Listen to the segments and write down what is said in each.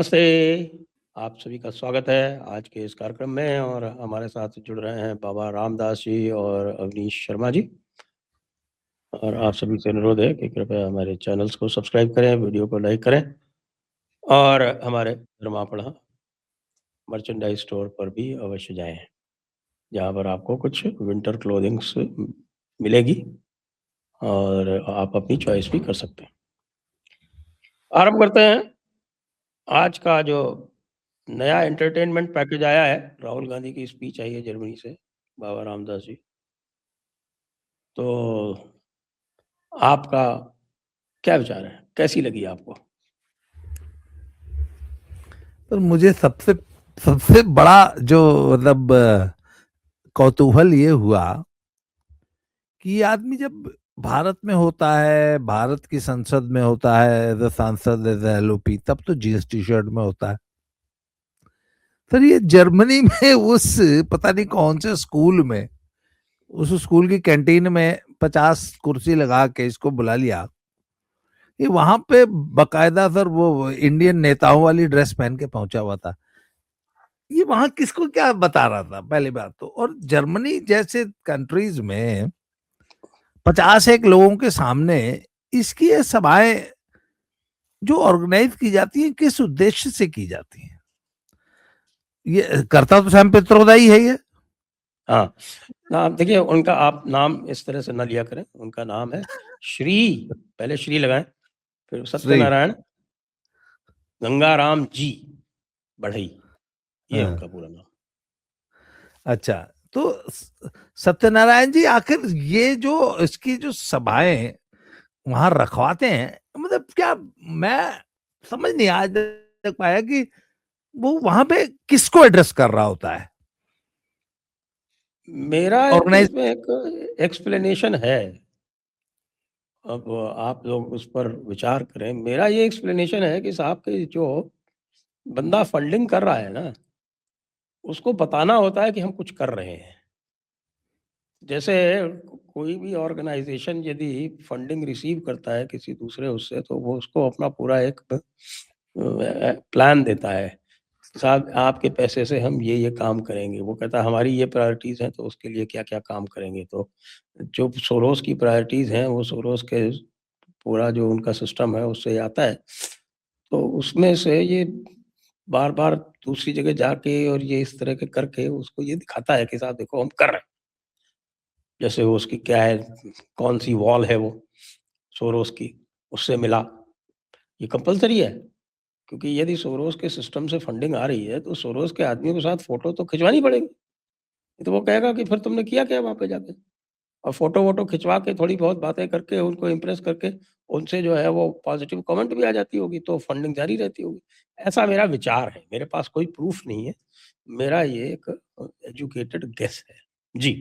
नमस्ते, आप सभी का स्वागत है आज के इस कार्यक्रम में और हमारे साथ जुड़ रहे हैं बाबा रामदास जी और अवनीश शर्मा जी। और आप सभी से अनुरोध है कि कृपया हमारे चैनल्स को सब्सक्राइब करें, वीडियो को लाइक करें और हमारे धर्मापड़ा मर्चेंडाइज़ स्टोर पर भी अवश्य जाएँ, जहाँ पर आपको कुछ विंटर क्लोथिंग्स मिलेगी और आप अपनी चॉइस भी कर सकते हैं। आरंभ करते हैं, आज का जो नया एंटरटेनमेंट पैकेज आया है, राहुल गांधी की स्पीच आई है जर्मनी से, बाबा रामदास जी। तो आपका क्या विचार है? कैसी लगी आपको? पर मुझे सबसे सबसे बड़ा जो मतलब कौतूहल ये हुआ कि ये आदमी जब भारत में होता है, भारत की संसद में होता है, एज ए सांसद, एज एलओपी, तब तो जींस टी शर्ट में होता है। सर ये जर्मनी में उस पता नहीं कौन से स्कूल में, उस स्कूल की कैंटीन में 50 कुर्सी लगा के इसको बुला लिया। ये वहां पे बकायदा सर वो इंडियन नेताओं वाली ड्रेस पहन के पहुंचा हुआ था। ये वहां किसको क्या बता रहा था, पहली बात तो। और जर्मनी जैसे कंट्रीज में 50 एक लोगों के सामने इसकी ये सभाएं जो ऑर्गेनाइज की जाती हैं, किस उद्देश्य से की जाती हैं? ये करता तो सैम पित्रोदा ही है ये। हाँ, नाम देखिए उनका, आप नाम इस तरह से ना लिया करें। उनका नाम है श्री, पहले श्री लगाएँ, फिर श्री। सत्यनारायण गंगाराम जी बढ़ई, ये है हाँ, उनका पूरा नाम। अच्छा। तो सत्यनारायण जी आखिर ये जो इसकी जो सभाएं वहां रखवाते हैं, मतलब क्या, मैं समझ नहीं आज तक पाया कि वो वहां पे किसको एड्रेस कर रहा होता है। मेरा एक ऑर्गेनाइज। इसमें एक एक्सप्लेनेशन है, अब आप लोग उस पर विचार करें। मेरा ये एक्सप्लेनेशन है कि साहब कि जो बंदा फंडिंग कर रहा है ना, उसको बताना होता है कि हम कुछ कर रहे हैं। जैसे कोई भी ऑर्गेनाइजेशन यदि फंडिंग रिसीव करता है किसी दूसरे उससे, तो वो उसको अपना पूरा एक प्लान देता है, साहब आपके पैसे से हम ये काम करेंगे। वो कहता है हमारी ये प्रायोरिटीज़ हैं, तो उसके लिए क्या-क्या काम करेंगे। तो जो सोरोस की प्रायोरिटीज़ हैं, वो सोरोस के पूरा जो उनका सिस्टम है उससे आता है। तो उसमें से ये बार-बार दूसरी जगह जाके और ये इस तरह के करके उसको ये दिखाता है कि साहब देखो हम कर रहे हैं। जैसे वो उसकी क्या है, कौन-सी वॉल है वो सोरोस की, उससे मिला। ये कंपल्सरी है, क्योंकि यदि सोरोस के सिस्टम से फंडिंग आ रही है, तो सोरोस के आदमियों के साथ फ़ोटो तो खिंचवानी पड़ेगी। नहीं तो वो कहेगा कि फिर तुमने किया क्या वहाँ पे जाके? और फ़ोटो-वोटो खिंचवा के थोड़ी बहुत बातें करके उनको इम्प्रेस करके उनसे जो है वो पॉज़िटिव कमेंट भी आ जाती होगी, तो फंडिंग जारी रहती होगी। ऐसा मेरा विचार है, मेरे पास कोई प्रूफ़ नहीं है। मेरा ये एक एजुकेटेड गेस है। जी।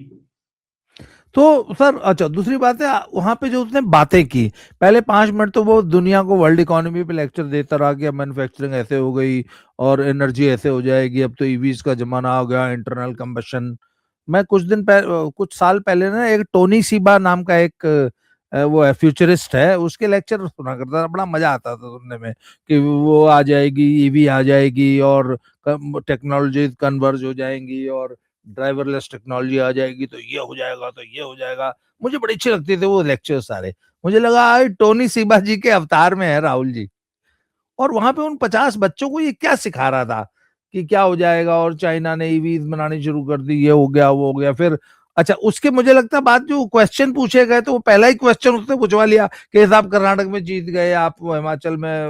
तो सर अच्छा, दूसरी बात है, वहां पे जो उसने बातें की, पहले 5 मिनट तो वो दुनिया को वर्ल्ड इकोनॉमी पे लेक्चर देता रहा कि अब मैन्युफैक्चरिंग ऐसे हो गई और एनर्जी ऐसे हो जाएगी, अब तो ईवीज का जमाना आ गया, इंटरनल कंबशन। मैं कुछ साल पहले ना एक टोनी सीबा नाम का एक वो है, फ्यूचरिस्ट है, उसके लेक्चर सुना करता था, बड़ा मजा आता था सुनने में कि वो आ जाएगी, ईवी आ जाएगी और टेक्नोलॉजी कन्वर्ज हो जाएंगी और ड्राइवरलेस टेक्नोलॉजी आ जाएगी, तो ये हो जाएगा, तो ये हो जाएगा। मुझे बड़े अच्छे लगते थे वो लेक्चर सारे। मुझे लगा टोनी सीबा जी के अवतार में है राहुल जी। और वहां पे उन 50 बच्चों को ये क्या सिखा रहा था कि क्या हो जाएगा, और चाइना ने ईवीज बनानी शुरू कर दी, ये हो गया, वो हो गया। फिर अच्छा, उसके मुझे लगता है बाद जो क्वेश्चन पूछे गए, तो वो पहला ही क्वेश्चन उसने पूछवा लिया कि साहब कर्नाटक में जीत गए आप, हिमाचल में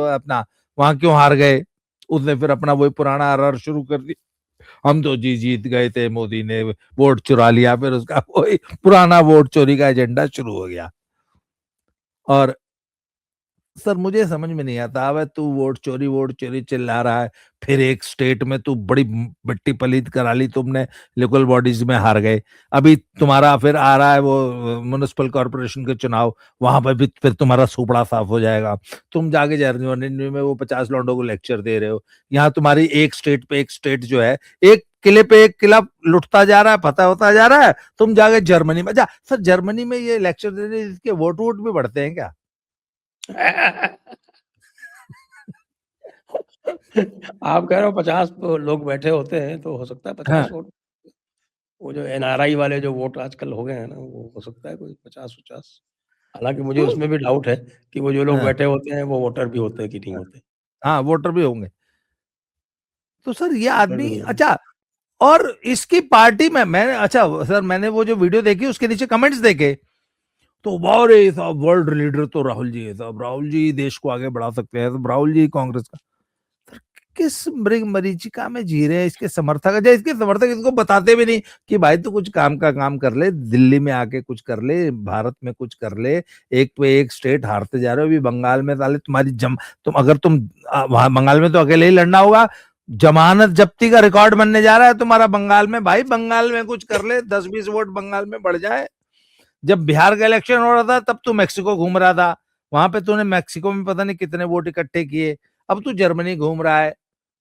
अपना वहां क्यों हार गए। उसने फिर अपना वही पुराना आर शुरू कर दिया, हम तो जी जीत गए थे, मोदी ने वोट चुरा लिया। फिर उसका वही पुराना वोट चोरी का एजेंडा शुरू हो गया। और सर मुझे समझ में नहीं आता, अब तू वोट चोरी चिल्ला रहा है, फिर एक स्टेट में तू बड़ी मिट्टी पलीत करा ली तुमने, लोकल बॉडीज में हार गए। अभी तुम्हारा फिर आ रहा है वो म्युनिसिपल कॉर्पोरेशन के चुनाव, वहां पर भी फिर तुम्हारा सुपड़ा साफ हो जाएगा। तुम जाके जर्मनी में वो 50 लौंडों को लेक्चर दे रहे हो। यहाँ तुम्हारी एक स्टेट पे एक स्टेट जो है, एक किले पे एक किला लुटता जा रहा है, फतह होता जा रहा है। तुम जाके जर्मनी में जा, सर जर्मनी में ये लेक्चर देने इसके वोट वोट भी बढ़ते हैं क्या? आप कह रहे हो 50 लोग बैठे होते हैं तो हो सकता है 50 हाँ, वोट, वो जो एनआरआई वाले जो वोट आजकल हो गए हैं ना, वो हो सकता है कोई 50-50। हालाँकि मुझे तो उसमें भी डाउट है कि वो जो लोग हाँ, बैठे होते हैं वो वोटर भी होते हैं कि नहीं होते? हाँ, वोटर भी होंगे। तो सर ये वोटर आदमी भी होंगे। अच्छा, और इसकी पार्टी में मैंने अच्छा सर मैंने वो जो वीडियो देखी उसके नीचे कमेंट्स देखे, तो अरे साहब वर्ल्ड लीडर तो राहुल जी है साहब, राहुल जी देश को आगे बढ़ा सकते हैं, तो राहुल जी कांग्रेस का। सर, किस मृग मरीचिका में जी रहे हैं इसके समर्थक? अच्छा, इसके समर्थक इसको बताते भी नहीं कि भाई तू कुछ काम का काम कर ले, दिल्ली में आके कुछ कर ले, भारत में कुछ कर ले, एक पे एक स्टेट हारते जा रहे हो। अभी बंगाल में साले तुम्हारी तुम अगर तुम वहां बंगाल में तो अकेले ही लड़ना होगा, जमानत जब्ती का रिकॉर्ड बनने जा रहा है तुम्हारा बंगाल में। भाई बंगाल में कुछ कर ले, 10-20 वोट बंगाल में बढ़ जाए। जब बिहार का इलेक्शन हो रहा था तब तू मेक्सिको घूम रहा था, वहां पे तूने मेक्सिको में पता नहीं कितने वोट इकट्ठे किए। अब तू जर्मनी घूम रहा है।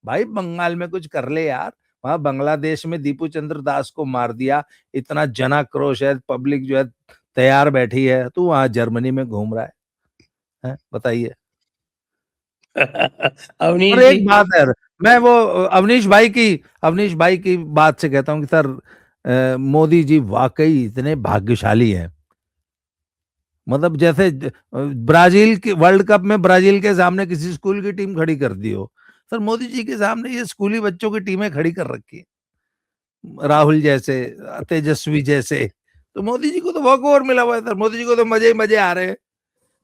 भाई बंगाल में कुछ कर ले यार। वहां बांग्लादेश में दीपू चंद्र दास को मार दिया, इतना जनाक्रोश है, पब्लिक जो है तैयार बैठी है, तू वहां जर्मनी में घूम रहा है? बताइए। और अवनीश जी, एक बात है, मैं वो अवनीश भाई की बात से कहता हूँ कि सर मोदी जी वाकई इतने भाग्यशाली हैं। मतलब जैसे ब्राजील के वर्ल्ड कप में ब्राजील के सामने किसी स्कूल की टीम खड़ी कर दी हो, सर मोदी जी के सामने ये स्कूली बच्चों की टीमें खड़ी कर रखी है, राहुल जैसे, तेजस्वी जैसे। तो मोदी जी को तो वॉक ओवर मिला हुआ है सर, मोदी जी को तो मजे ही मजे आ रहे हैं।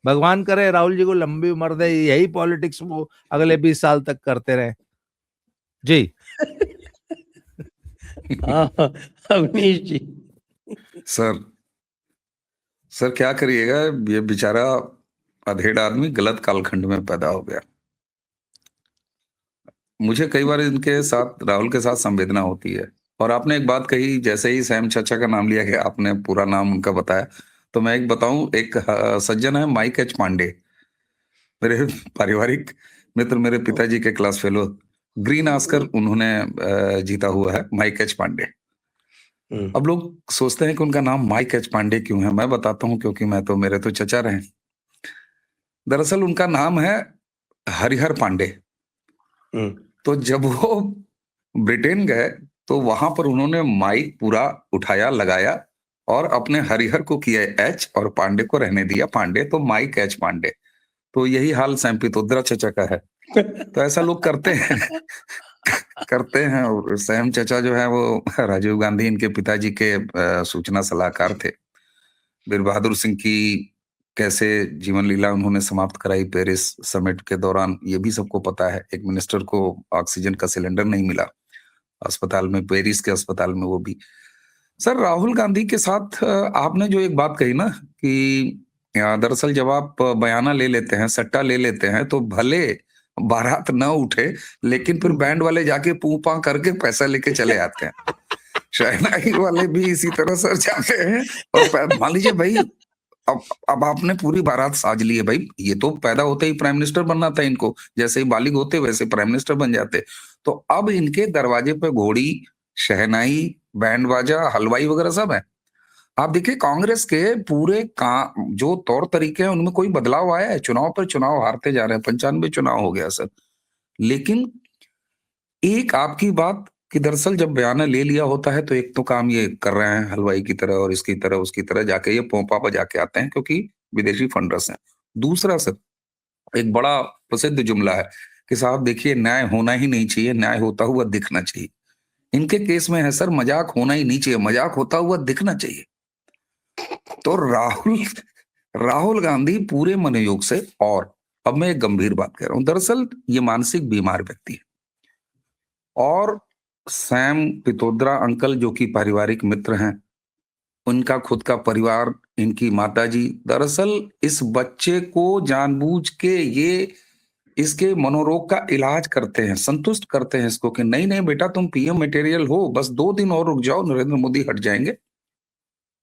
भगवान करे राहुल जी को लंबी उम्र दे, यही पॉलिटिक्स वो अगले 20 साल तक करते रहे। जी। हाँ, अवनीश जी। सर सर क्या करिएगा, ये बेचारा अधेड़ आदमी गलत कालखंड में पैदा हो गया। मुझे कई बार इनके साथ, राहुल के साथ संवेदना होती है। और आपने एक बात कही, जैसे ही सैम चाचा का नाम लिया गया, आपने पूरा नाम उनका बताया, तो मैं एक बताऊं, एक सज्जन है माइक एच पांडे, मेरे पारिवारिक मित्र, मेरे पिताजी के क्लास फेलो, ग्रीन आस्कर उन्होंने जीता हुआ है, माइक एच पांडे। अब लोग सोचते हैं कि उनका नाम माइक एच पांडे क्यों है। मैं बताता हूँ, क्योंकि मेरे तो चचा रहे। दरअसल उनका नाम है हरिहर पांडे। तो जब वो ब्रिटेन गए तो वहां पर उन्होंने माइक पूरा उठाया, लगाया, और अपने हरिहर को किया एच और पांडे को रहने दिया पांडे, तो माइक एच पांडे। तो यही हाल सैम पित्रोदा चचा का है। तो ऐसा लोग करते हैं करते हैं। और सैम चचा जो है वो राजीव गांधी इनके पिताजी के सूचना सलाहकार थे। वीर बहादुर सिंह की कैसे जीवन लीला उन्होंने समाप्त कराई पेरिस समिट के दौरान, ये भी सबको पता है। एक मिनिस्टर को ऑक्सीजन का सिलेंडर नहीं मिला अस्पताल में, पेरिस के अस्पताल में, वो भी। सर राहुल गांधी के साथ आपने जो एक बात कही ना कि दरअसल जब आप बयाना ले लेते हैं, सट्टा ले लेते हैं, तो भले बारात न उठे, लेकिन फिर बैंड वाले जाके पू पा करके पैसा लेके चले आते हैं। शहनाई वाले भी इसी तरह सर जाते हैं। और मान लीजिए भाई, अब आपने पूरी बारात साज ली है भाई, ये तो पैदा होते ही प्राइम मिनिस्टर बनना था इनको, जैसे ही बालिग होते वैसे प्राइम मिनिस्टर बन जाते। तो अब इनके दरवाजे पे घोड़ी, शहनाई, बैंड बाजा, हलवाई वगैरह सब है। आप देखिए कांग्रेस के पूरे का जो तौर तरीके हैं उनमें कोई बदलाव आया है? चुनाव पर चुनाव हारते जा रहे हैं, 95 चुनाव हो गया सर। लेकिन एक आपकी बात कि दरअसल जब बयाना ले लिया होता है तो एक तो काम ये कर रहे हैं हलवाई की तरह, और इसकी तरह उसकी तरह जाके ये पोंपा बजा के आते हैं, क्योंकि विदेशी फंडर्स हैं। दूसरा सर, एक बड़ा प्रसिद्ध जुमला है कि साहब देखिए, न्याय होना ही नहीं चाहिए, न्याय होता हुआ दिखना चाहिए। इनके केस में है सर, मजाक होना ही नहीं चाहिए, मजाक होता हुआ दिखना चाहिए। तो राहुल राहुल गांधी पूरे मनोयोग से, और अब मैं एक गंभीर बात कह रहा हूं, दरअसल ये मानसिक बीमार व्यक्ति है। और सैम पित्रोदा अंकल जो कि पारिवारिक मित्र हैं, उनका खुद का परिवार, इनकी माताजी, दरअसल इस बच्चे को जानबूझ के ये इसके मनोरोग का इलाज करते हैं, संतुष्ट करते हैं इसको कि नहीं नहीं बेटा, तुम पीएम मटेरियल हो, बस 2 दिन और रुक जाओ, नरेंद्र मोदी हट जाएंगे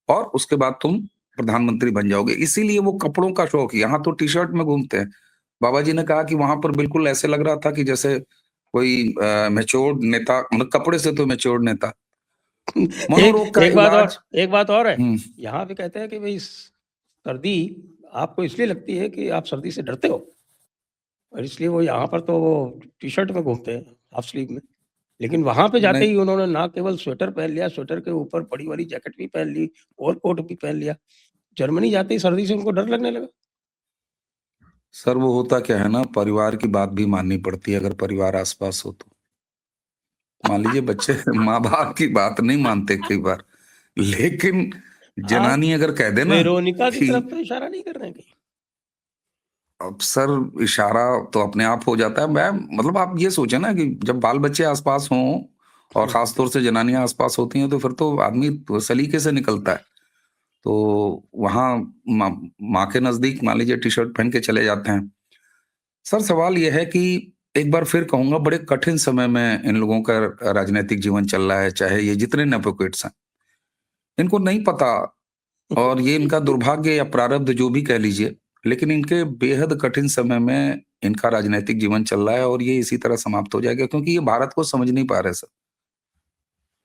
और उसके बाद तुम प्रधानमंत्री बन जाओगे। इसीलिए वो कपड़ों का शौक, यहाँ तो टी शर्ट में घूमते हैं। बाबा जी ने कहा कि वहां पर बिल्कुल ऐसे लग रहा था कि जैसे कोई मैच्योर्ड नेता, मतलब कपड़े से तो मैच्योर्ड नेता। मनोरोग का इलाज। एक बात और है, हम्म, यहाँ पे कहते हैं कि भाई सर्दी आपको इसलिए लगती है कि आप सर्दी से डरते हो। और इसलिए वो यहाँ पर तो वो टी-शर्ट में घूमते हैं, हाफ स्लीव में। लेकिन वहाँ पे जाते नहीं ही उन्होंने ना केवल स्वेटर पहन लिया, स्वेटर के ऊपर बड़ी वाली जैकेट भी पहन ली, ओवरकोट भी पहन लिया। जर्मनी जाते ही सर्दी से उनको डर लगने लगा। सर, वो होता क्या है ना, परिवार की बात भी माननी पड़ती है, अगर परिवार आसपास हो तो। मान लीजिए बच्चे माँ बाप की बात नहीं मानते कई बार, लेकिन आप जनानी अगर कह दे ना वेरोनिका की कि तरफ तो इशारा नहीं कर रहे हैं कहीं? अब सर, इशारा तो अपने आप हो जाता है। मैं मतलब आप ये सोचे ना कि जब बाल बच्चे आसपास हों और हुँ, खास तौर से जनानियां आसपास होती हैं, तो फिर तो आदमी तो सलीके से निकलता है। तो वहां माँ माँ के नजदीक मान लीजिए टी शर्ट पहन के चले जाते हैं। सर, सवाल ये है कि एक बार फिर कहूंगा, बड़े कठिन समय में इन लोगों का राजनीतिक जीवन चल रहा है, चाहे ये जितने नेपोक्रेट्स हैं, इनको नहीं पता, और ये इनका दुर्भाग्य या प्रारब्ध जो भी कह लीजिए, लेकिन इनके बेहद कठिन समय में इनका राजनीतिक जीवन चल रहा है, और ये इसी तरह समाप्त हो जाएगा, क्योंकि ये भारत को समझ नहीं पा रहे सर।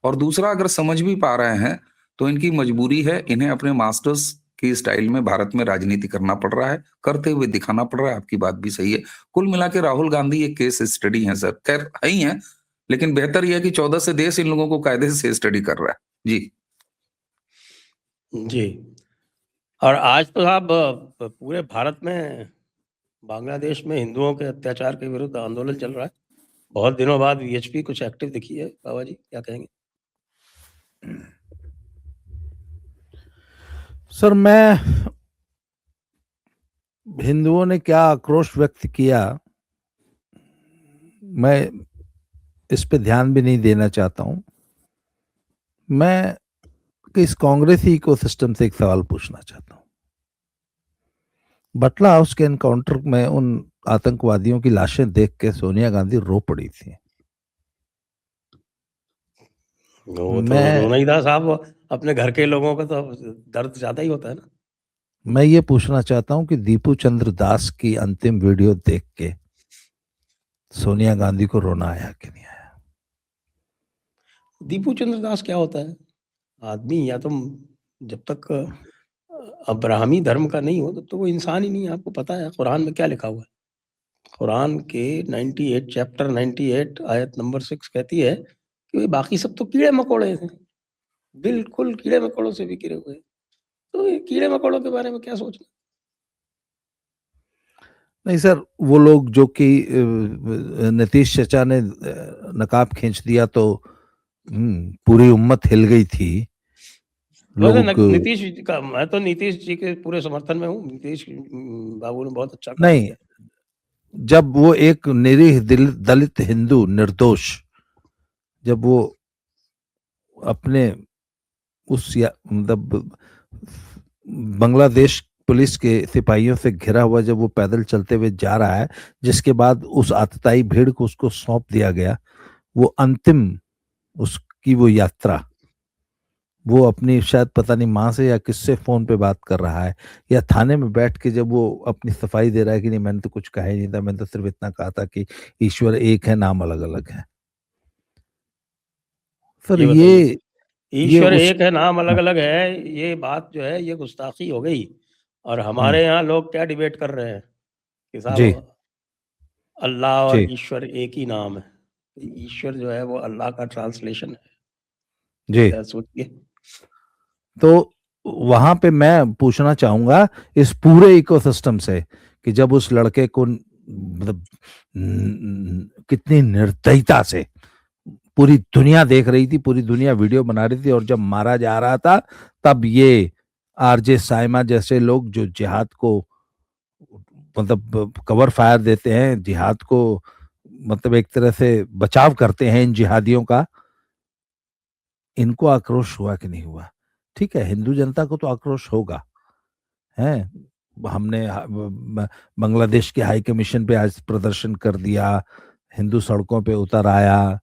और दूसरा, अगर समझ भी पा रहे हैं, तो इनकी मजबूरी है, इन्हें अपने मास्टर्स की स्टाइल में भारत में राजनीति करना पड़ रहा है, करते हुए दिखाना पड़ रहा है। आपकी बात भी सही है। कुल मिला के राहुल गांधी एक केस स्टडी है सर, खैर है ही है, लेकिन बेहतर यह है कि 14 से देश इन लोगों को कायदे से स्टडी कर रहा है। जी। जी। और आज तो साहब पूरे भारत में बांग्लादेश में हिंदुओं के अत्याचार के विरुद्ध आंदोलन चल रहा है। बहुत दिनों बाद वीएचपी कुछ एक्टिव दिखी है। बाबा जी क्या कहेंगे? सर, मैं हिंदुओं ने क्या आक्रोश व्यक्त किया, मैं इस पे ध्यान भी नहीं देना चाहता हूं। मैं इस कांग्रेसी इकोसिस्टम से एक सवाल पूछना चाहता हूं। बटला हाउस के एनकाउंटर में उन आतंकवादियों की लाशें देख के सोनिया गांधी रो पड़ी थी। वो तो मैं रोना ही था साहब। अपने घर के लोगों का तो दर्द ज्यादा ही होता है ना। मैं ये पूछना चाहता हूं कि दीपू चंद्र दास की अंतिम वीडियो देख के सोनिया गांधी को रोना आया कि नहीं आया? दीपू चंद्र दास क्या होता है? आदमी या तो जब तक अब्राहमी धर्म का नहीं हो तब तो वो इंसान ही नहीं है। आपको पता है कुरान में क्या लिखा हुआ है? कुरान के 98 चैप्टर 98 आयत नंबर 6 कहती है कि भाई बाकी सब तो कीड़े मकोड़े हैं, बिल्कुल कीड़े मकोड़ों से भी गिरे हुए हैं। तो ये कीड़े मकोड़ों के बारे में क्या सोचना? नहीं सर, वो लोग जो कि नीतीश चचा ने नकाब खींच दिया तो पूरी उम्मत हिल गई थी। वैसे लोग नीतीश जी का, मैं तो नीतीश जी के पूरे समर्थन में हूँ। नीतीश बाबू ने बहुत अच्छा काम नहीं, किया। जब वो एक निरीह दलित हिंदू निर्दोष, जब वो अपने उस मतलब बांग्लादेश पुलिस के सिपाहियों से घिरा हुआ जब वो पैदल चलते हुए जा रहा है, जिसके बाद उस आतताई भीड़ को उसको सौंप दिया गया, वो अंतिम उसकी वो यात्रा, वो अपनी शायद पता नहीं माँ से या किससे फोन पे बात कर रहा है, या थाने में बैठ के जब वो अपनी सफाई दे रहा है कि नहीं मैंने तो कुछ कहा ही नहीं था, मैंने तो सिर्फ इतना कहा था कि ईश्वर एक है, नाम अलग अलग है। सर ये बताइए, ये ईश्वर उस एक है नाम अलग अलग है, ये बात जो है ये गुस्ताखी हो गई। और हमारे यहाँ लोग क्या डिबेट कर रहे हैं कि जी साहब अल्लाह और जी ईश्वर एक ही नाम है। ईश्वर जो है वो अल्लाह का ट्रांसलेशन है। जी। सोचिए। तो वहां पे मैं पूछना चाहूंगा इस पूरे इकोसिस्टम से कि जब उस लड़के को मतलब कितनी निर्दयता से पूरी दुनिया देख रही थी, पूरी दुनिया वीडियो बना रही थी, और जब मारा जा रहा था तब ये आरजे साइमा जैसे लोग जो जिहाद को मतलब कवर फायर देते हैं, जिहाद को मतलब एक तरह से बचाव करते हैं इन जिहादियों का, इनको आक्रोश हुआ कि नहीं हुआ? ठीक है, हिंदू जनता को तो आक्रोश होगा, है। हमने बांग्लादेश के हाई कमीशन पे आज प्रदर्शन कर दिया, हिंदू सड़कों पे उतर आया,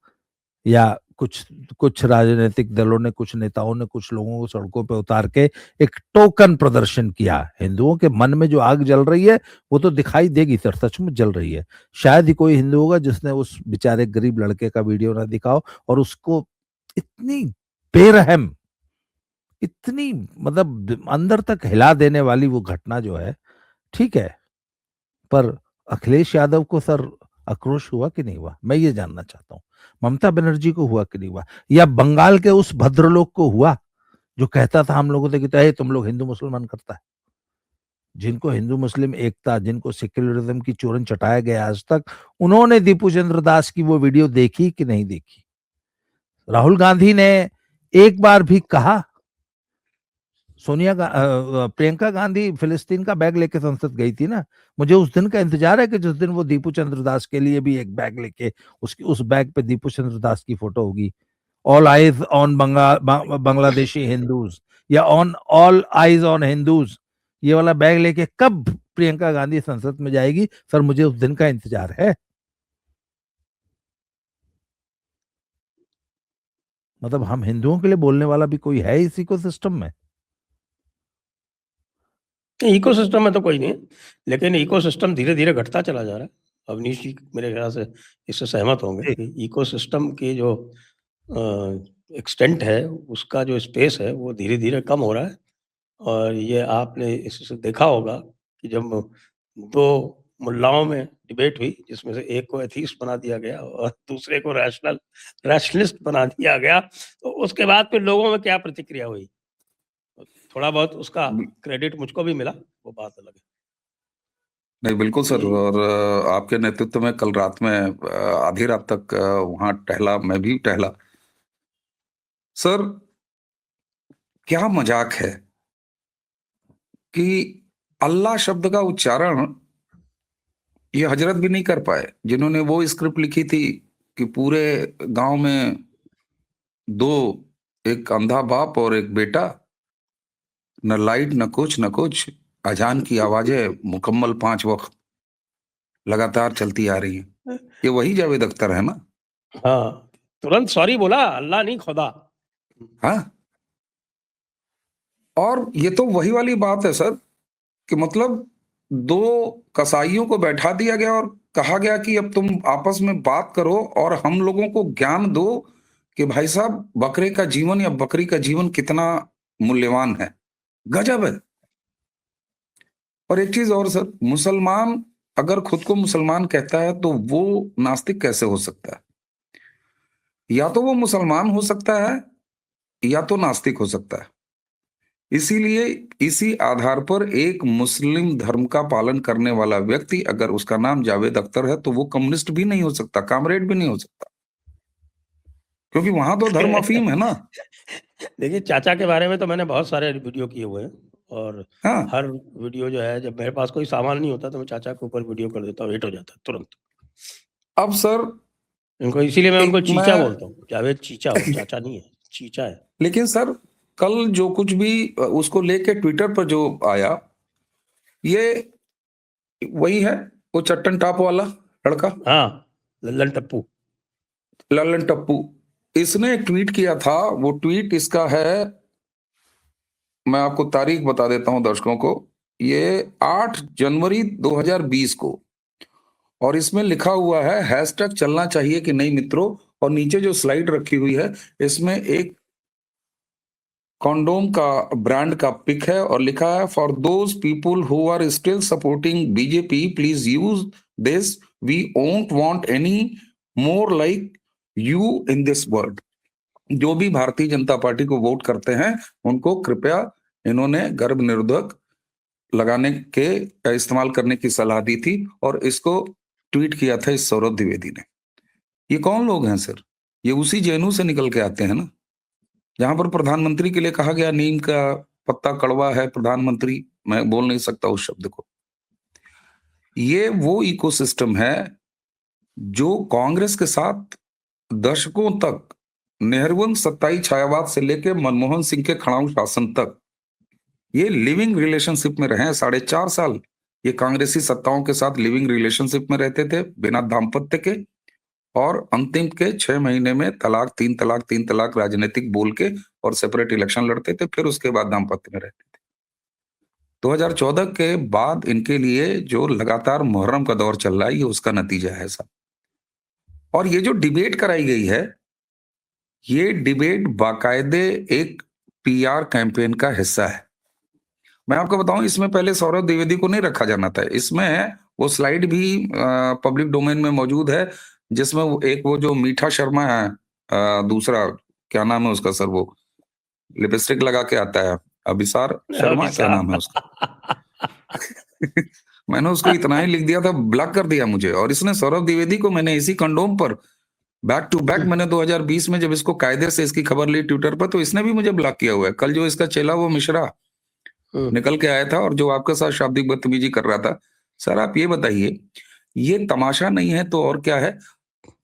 या कुछ कुछ राजनीतिक दलों ने, कुछ नेताओं ने कुछ लोगों को सड़कों पे उतार के एक टोकन प्रदर्शन किया। हिंदुओं के मन में जो आग जल रही है वो तो दिखाई देगी सर, सचमुच जल रही है। शायद ही कोई हिंदू होगा जिसने उस बेचारे गरीब लड़के का वीडियो ना दिखाओ और उसको इतनी बेरहम, इतनी मतलब अंदर तक हिला देने वाली वो घटना जो है, ठीक है, पर अखिलेश यादव को सर आक्रोश हुआ कि नहीं हुआ, मैं ये जानना चाहता हूँ। ममता बनर्जी को हुआ कि नहीं हुआ, या बंगाल के उस भद्रलोक को हुआ जो कहता था हम लोगों से कि "ए, तुम लोग हिंदू मुसलमान करता है"? जिनको हिंदू मुस्लिम एकता, जिनको सेक्युलरिज्म की चूरन चटाया गया आज तक, उन्होंने दीपू चंद्र दास की वो वीडियो देखी कि नहीं देखी? राहुल गांधी ने एक बार भी कहा? प्रियंका गांधी फिलिस्तीन का बैग लेके संसद गई थी ना, मुझे उस दिन का इंतजार है कि जिस दिन वो दीपू चंद्र दास के लिए भी एक बैग लेके, उसकी उस बैग पे दीपू चंद्र दास की फोटो होगी, all eyes on Bangladeshi Hindus, या on all eyes on Hindus, ये वाला बैग लेके कब प्रियंका गांधी संसद में जाएगी? सर मुझे उस दिन का इंतजार है। मतलब हम हिंदुओं के लिए बोलने वाला भी कोई है इस इकोसिस्टम में? इकोसिस्टम में तो कोई नहीं है, लेकिन इकोसिस्टम धीरे-धीरे घटता चला जा रहा है। अवनीश जी मेरे ख्याल से इससे सहमत होंगे जी। कि इकोसिस्टम की जो एक्सटेंट है, उसका जो स्पेस है, वो धीरे-धीरे कम हो रहा है। और ये आपने इससे देखा होगा कि जब 2 मुल्लाओं में डिबेट हुई, जिसमें से एक को एथीस्ट बना दिया गया और दूसरे को रैशनलिस्ट बना दिया गया, तो उसके बाद फिर लोगों में क्या प्रतिक्रिया हुई? थोड़ा बहुत उसका क्रेडिट मुझको भी मिला, वो बात अलग है। नहीं, बिल्कुल सर। ये और आपके नेतृत्व में कल रात में आधी रात तक वहाँ टहला, मैं भी टहला। सर, क्या मज़ाक है कि अल्लाह शब्द का उच्चारण ये हजरत भी नहीं कर पाए, जिन्होंने वो स्क्रिप्ट लिखी थी कि पूरे गाँव में 2, एक अंधा बाप और एक बेटा, न लाइट, न कुछ, अजान की आवाज़ें मुकम्मल 5 वक़्त लगातार चलती आ रही हैं। ये वही जावेद अख्तर है ना? हाँ, तुरंत सॉरी बोला, अल्लाह नहीं खुदा। हाँ? और ये तो वही वाली बात है सर कि मतलब 2 कसाईयों को बैठा दिया गया और कहा गया कि अब तुम आपस में बात करो और हम लोगों को ज्ञान दो कि भाई साहब बकरे का जीवन या बकरी का जीवन कितना मूल्यवान है। गजब है। और एक चीज़ और सर, मुसलमान अगर खुद को मुसलमान कहता है तो वो नास्तिक कैसे हो सकता है? या तो वो मुसलमान हो सकता है या तो नास्तिक हो सकता है। इसीलिए इसी आधार पर एक मुस्लिम धर्म का पालन करने वाला व्यक्ति अगर उसका नाम जावेद अख्तर है तो वो कम्युनिस्ट भी नहीं हो सकता, कामरेड भी नहीं हो सकता, क्योंकि वहां तो धर्म अफीम है ना। देखिए, चाचा के बारे में तो मैंने बहुत सारे वीडियो किए हुए हैं और हाँ, हर वीडियो जो है, जब मेरे पास कोई सामान नहीं होता तो मैं चाचा के ऊपर वीडियो कर देता हूँ, हिट हो जाता है तुरंत। अब सर इनको इसीलिए मैं उनको एक चीचा मैं बोलता हूँ, जावेद चीचा, वो चाचा नहीं है, चीचा है। लेकिन सर कल जो कुछ भी उसको लेके ट्विटर पर जो आया, ये वही है, वो चट्टन टाप वाला लड़का हाँ, लल्लन टप्पू। ललन टप्पू। इसने एक ट्वीट किया था, वो ट्वीट इसका है, मैं आपको तारीख बता देता हूं दर्शकों को, ये 8 जनवरी 2020 को, और इसमें लिखा हुआ है हैशटैग चलना चाहिए कि नहीं मित्रों, और नीचे जो स्लाइड रखी हुई है इसमें एक कॉन्डोम का ब्रांड का पिक है और लिखा है for those people who are still supporting BJP please use this, we won't want any more like you in this world. जो भी भारतीय जनता पार्टी को वोट करते हैं उनको कृपया, इन्होंने गर्भ निरोधक लगाने के इस्तेमाल करने की सलाह दी थी और इसको ट्वीट किया था इस सौरभ द्विवेदी ने। ये कौन लोग हैं सर? ये उसी जेएनयू से निकल के आते हैं ना, जहां पर प्रधानमंत्री के लिए कहा गया नीम का पत्ता कड़वा है, प्रधानमंत्री, मैं बोल नहीं सकता उस शब्द को। ये वो इकोसिस्टम है जो कांग्रेस के साथ दशकों तक, नेहरूवंश सत्ताई छायावाद से लेकर मनमोहन सिंह के खड़ाऊ शासन तक ये लिविंग रिलेशनशिप में रहे हैं। 4.5 साल ये कांग्रेसी सत्ताओं के साथ लिविंग रिलेशनशिप में रहते थे बिना दाम्पत्य के, और अंतिम के 6 महीने में तलाक, 3 तलाक राजनीतिक बोल के और सेपरेट इलेक्शन लड़ते थे, फिर उसके बाद दाम्पत्य में रहते थे। 2014 के बाद इनके लिए जो लगातार मुहर्रम का दौर चल रहा है, ये उसका नतीजा है साहब। और ये जो डिबेट कराई गई है, ये डिबेट बाकायदे एक पीआर कैंपेन का हिस्सा है। मैं आपको बताऊं, इसमें पहले सौरभ द्विवेदी को नहीं रखा जाना था, इसमें वो स्लाइड भी पब्लिक डोमेन में मौजूद है, जिसमें वो जो मीठा शर्मा है, दूसरा क्या नाम है उसका सर, वो लिपस्टिक लगा के आता है, अभिसार शर्मा क्या नाम है उसका? मैंने उसको इतना ही लिख दिया था, ब्लॉक कर दिया मुझे। और इसने सौरभ द्विवेदी को, मैंने इसी कंडोम पर बैक टू बैक, मैंने 2020 में जब इसको कायदे से इसकी खबर ली ट्विटर पर, तो इसने भी मुझे ब्लॉक किया हुआ है। कल जो इसका चेला वो मिश्रा निकल के आया था और जो आपके साथ शाब्दिक बदतमीजी कर रहा था, सर आप ये बताइए, ये तमाशा नहीं है तो और क्या है?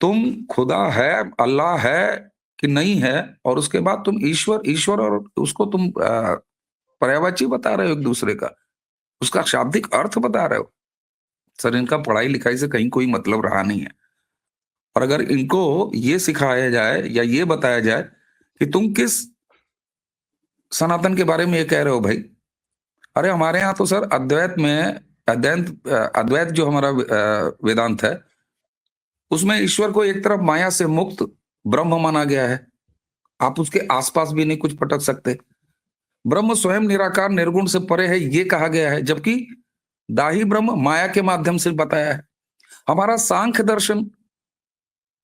तुम खुदा है, अल्लाह है कि नहीं है, और उसके बाद तुम ईश्वर और उसको तुम पर्यायवाची बता रहे हो एक दूसरे का, उसका शाब्दिक अर्थ बता रहे हो। सर इनका पढ़ाई लिखाई से कहीं कोई मतलब रहा नहीं है। और अगर इनको ये सिखाया जाए या ये बताया जाए कि तुम किस सनातन के बारे में ये कह रहे हो भाई, अरे हमारे यहाँ तो सर अद्वैत जो हमारा वेदांत है, उसमें ईश्वर को एक तरफ माया से मुक्त ब्रह्म माना गया है, आप उसके आसपास भी नहीं कुछ पटक सकते। ब्रह्म स्वयं निराकार निर्गुण से परे है ये कहा गया है, जबकि दाही ब्रह्म माया के माध्यम से बताया है। हमारा सांख्य दर्शन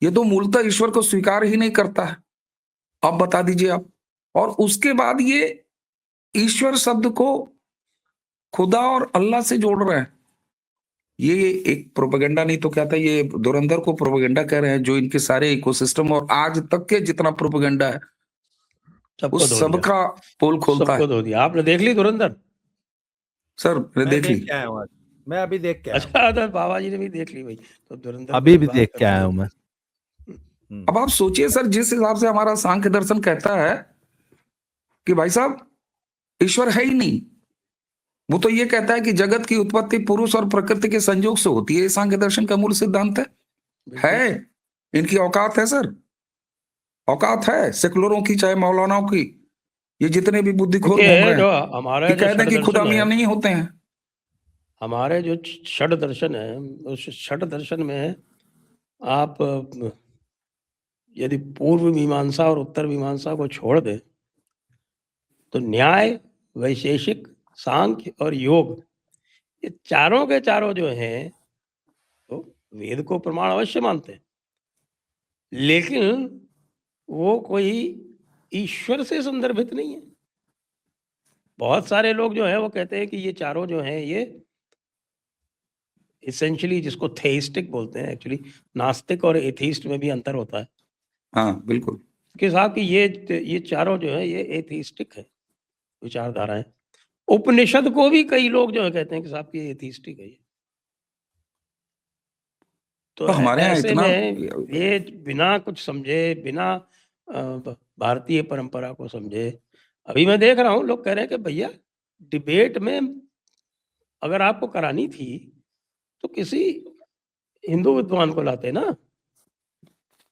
ये तो मूलतः ईश्वर को स्वीकार ही नहीं करता है। अब बता दीजिए आप, और उसके बाद ये ईश्वर शब्द को खुदा और अल्लाह से जोड़ रहे हैं। ये एक प्रोपेगेंडा नहीं तो क्या था, ये धुरंधर को प्रोपेगेंडा कह रहे हैं, जो इनके सारे इकोसिस्टम और आज तक के जितना प्रोपेगेंडा है सबको उस धो सब दिया, का पोल खोलता है। सबको धो दिया। आपने देख ली धुरंधर? सर मैंने मैं देख ली। देख के आया हूँ आज। मैं अभी देख के आया हूँ। अच्छा, तो बाबा जी ने भी देख ली भाई, तो धुरंधर अभी की भी बात देख के करते आया हैं। हूँ मैं। अब आप सोचिए सर, जिस हिसाब से हमारा सांख्य दर्शन कहता है कि भाई साहब ईश्वर है ही नहीं, वो तो ये कहता है कि जगत की उत्पत्ति पुरुष और प्रकृति के संयोग से होती है। ये सांख्य दर्शन का मूल सिद्धांत है। इनकी औकात है सर, औकात है सेकुलरों की, चाहे मौलानाओं की, ये जितने भी बुद्धिखोर घूम रहे जो हैं, हमारा कि जो कहते हैं कि षड खुदा दर्शन मियां है, नहीं होते हैं। हमारे जो षड दर्शन है, उस षड दर्शन में आप यदि पूर्व मीमांसा और उत्तर मीमांसा को छोड़ दे तो न्याय, वैशेषिक, सांख्य और योग, ये चारों के चारों जो हैं तो वेद को प्रमाण अवश्य मानते हैं, लेकिन वो कोई ईश्वर से संदर्भित नहीं है। बहुत सारे लोग जो हैं वो कहते हैं कि ये चारों जो हैं ये इसेंशियली, जिसको थेइस्टिक बोलते हैं, एक्चुअली नास्तिक और एथीस्ट में भी अंतर होता है हाँ बिल्कुल, कि साहब कि ये चारों जो है ये एथीस्टिक है विचारधाराएं। उपनिषद को भी कई लोग जो है कहते हैं कि साहब कि एथीस्टिक है ये। तो तो हमारे यहाँ ऐसे इतना में ये बिना कुछ समझे, बिना भारतीय परंपरा को समझे, अभी मैं देख रहा हूँ लोग कह रहे हैं कि भैया डिबेट में अगर आपको करानी थी तो किसी हिंदू विद्वान को लाते ना,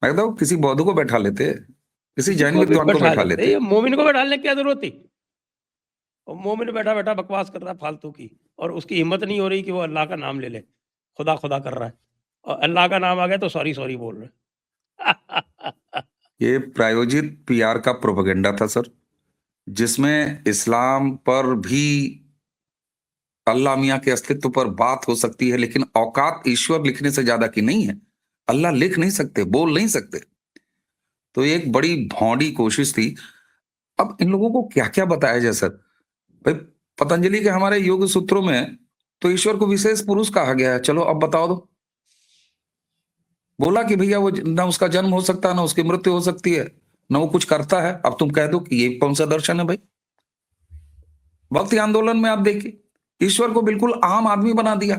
मैं कहता हूँ किसी बौद्ध को बैठा लेते, किसी किसी जैन को भी विद्वान को बैठा बैठा लेते। लेते। ये मोमिन को बैठाने की क्या जरूरत थी? और मोमिन बैठा बैठा बकवास कर रहा है फालतू की, और उसकी हिम्मत नहीं हो रही कि वो अल्लाह का नाम ले ले, खुदा खुदा कर रहा है, और अल्लाह का नाम आ गया तो सॉरी सॉरी बोल रहे हैं। ये प्रायोजित पीआर का प्रोपेगेंडा था सर, जिसमें इस्लाम पर भी, अल्लाह मियां के अस्तित्व पर बात हो सकती है, लेकिन औकात ईश्वर लिखने से ज्यादा की नहीं है। अल्लाह लिख नहीं सकते, बोल नहीं सकते। तो ये एक बड़ी भौंडी कोशिश थी। अब इन लोगों को क्या क्या बताया जाए सर? भाई पतंजलि के हमारे योग सूत्रों में तो ईश्वर को विशेष पुरुष कहा गया है, चलो अब बताओ दो। बोला कि भैया वो ना उसका जन्म हो सकता है, ना उसकी मृत्यु हो सकती है, ना वो कुछ करता है। अब तुम कह दो कि ये कौन सा दर्शन है भाई? भक्ति आंदोलन में आप देखिए, ईश्वर को बिल्कुल आम आदमी बना दिया।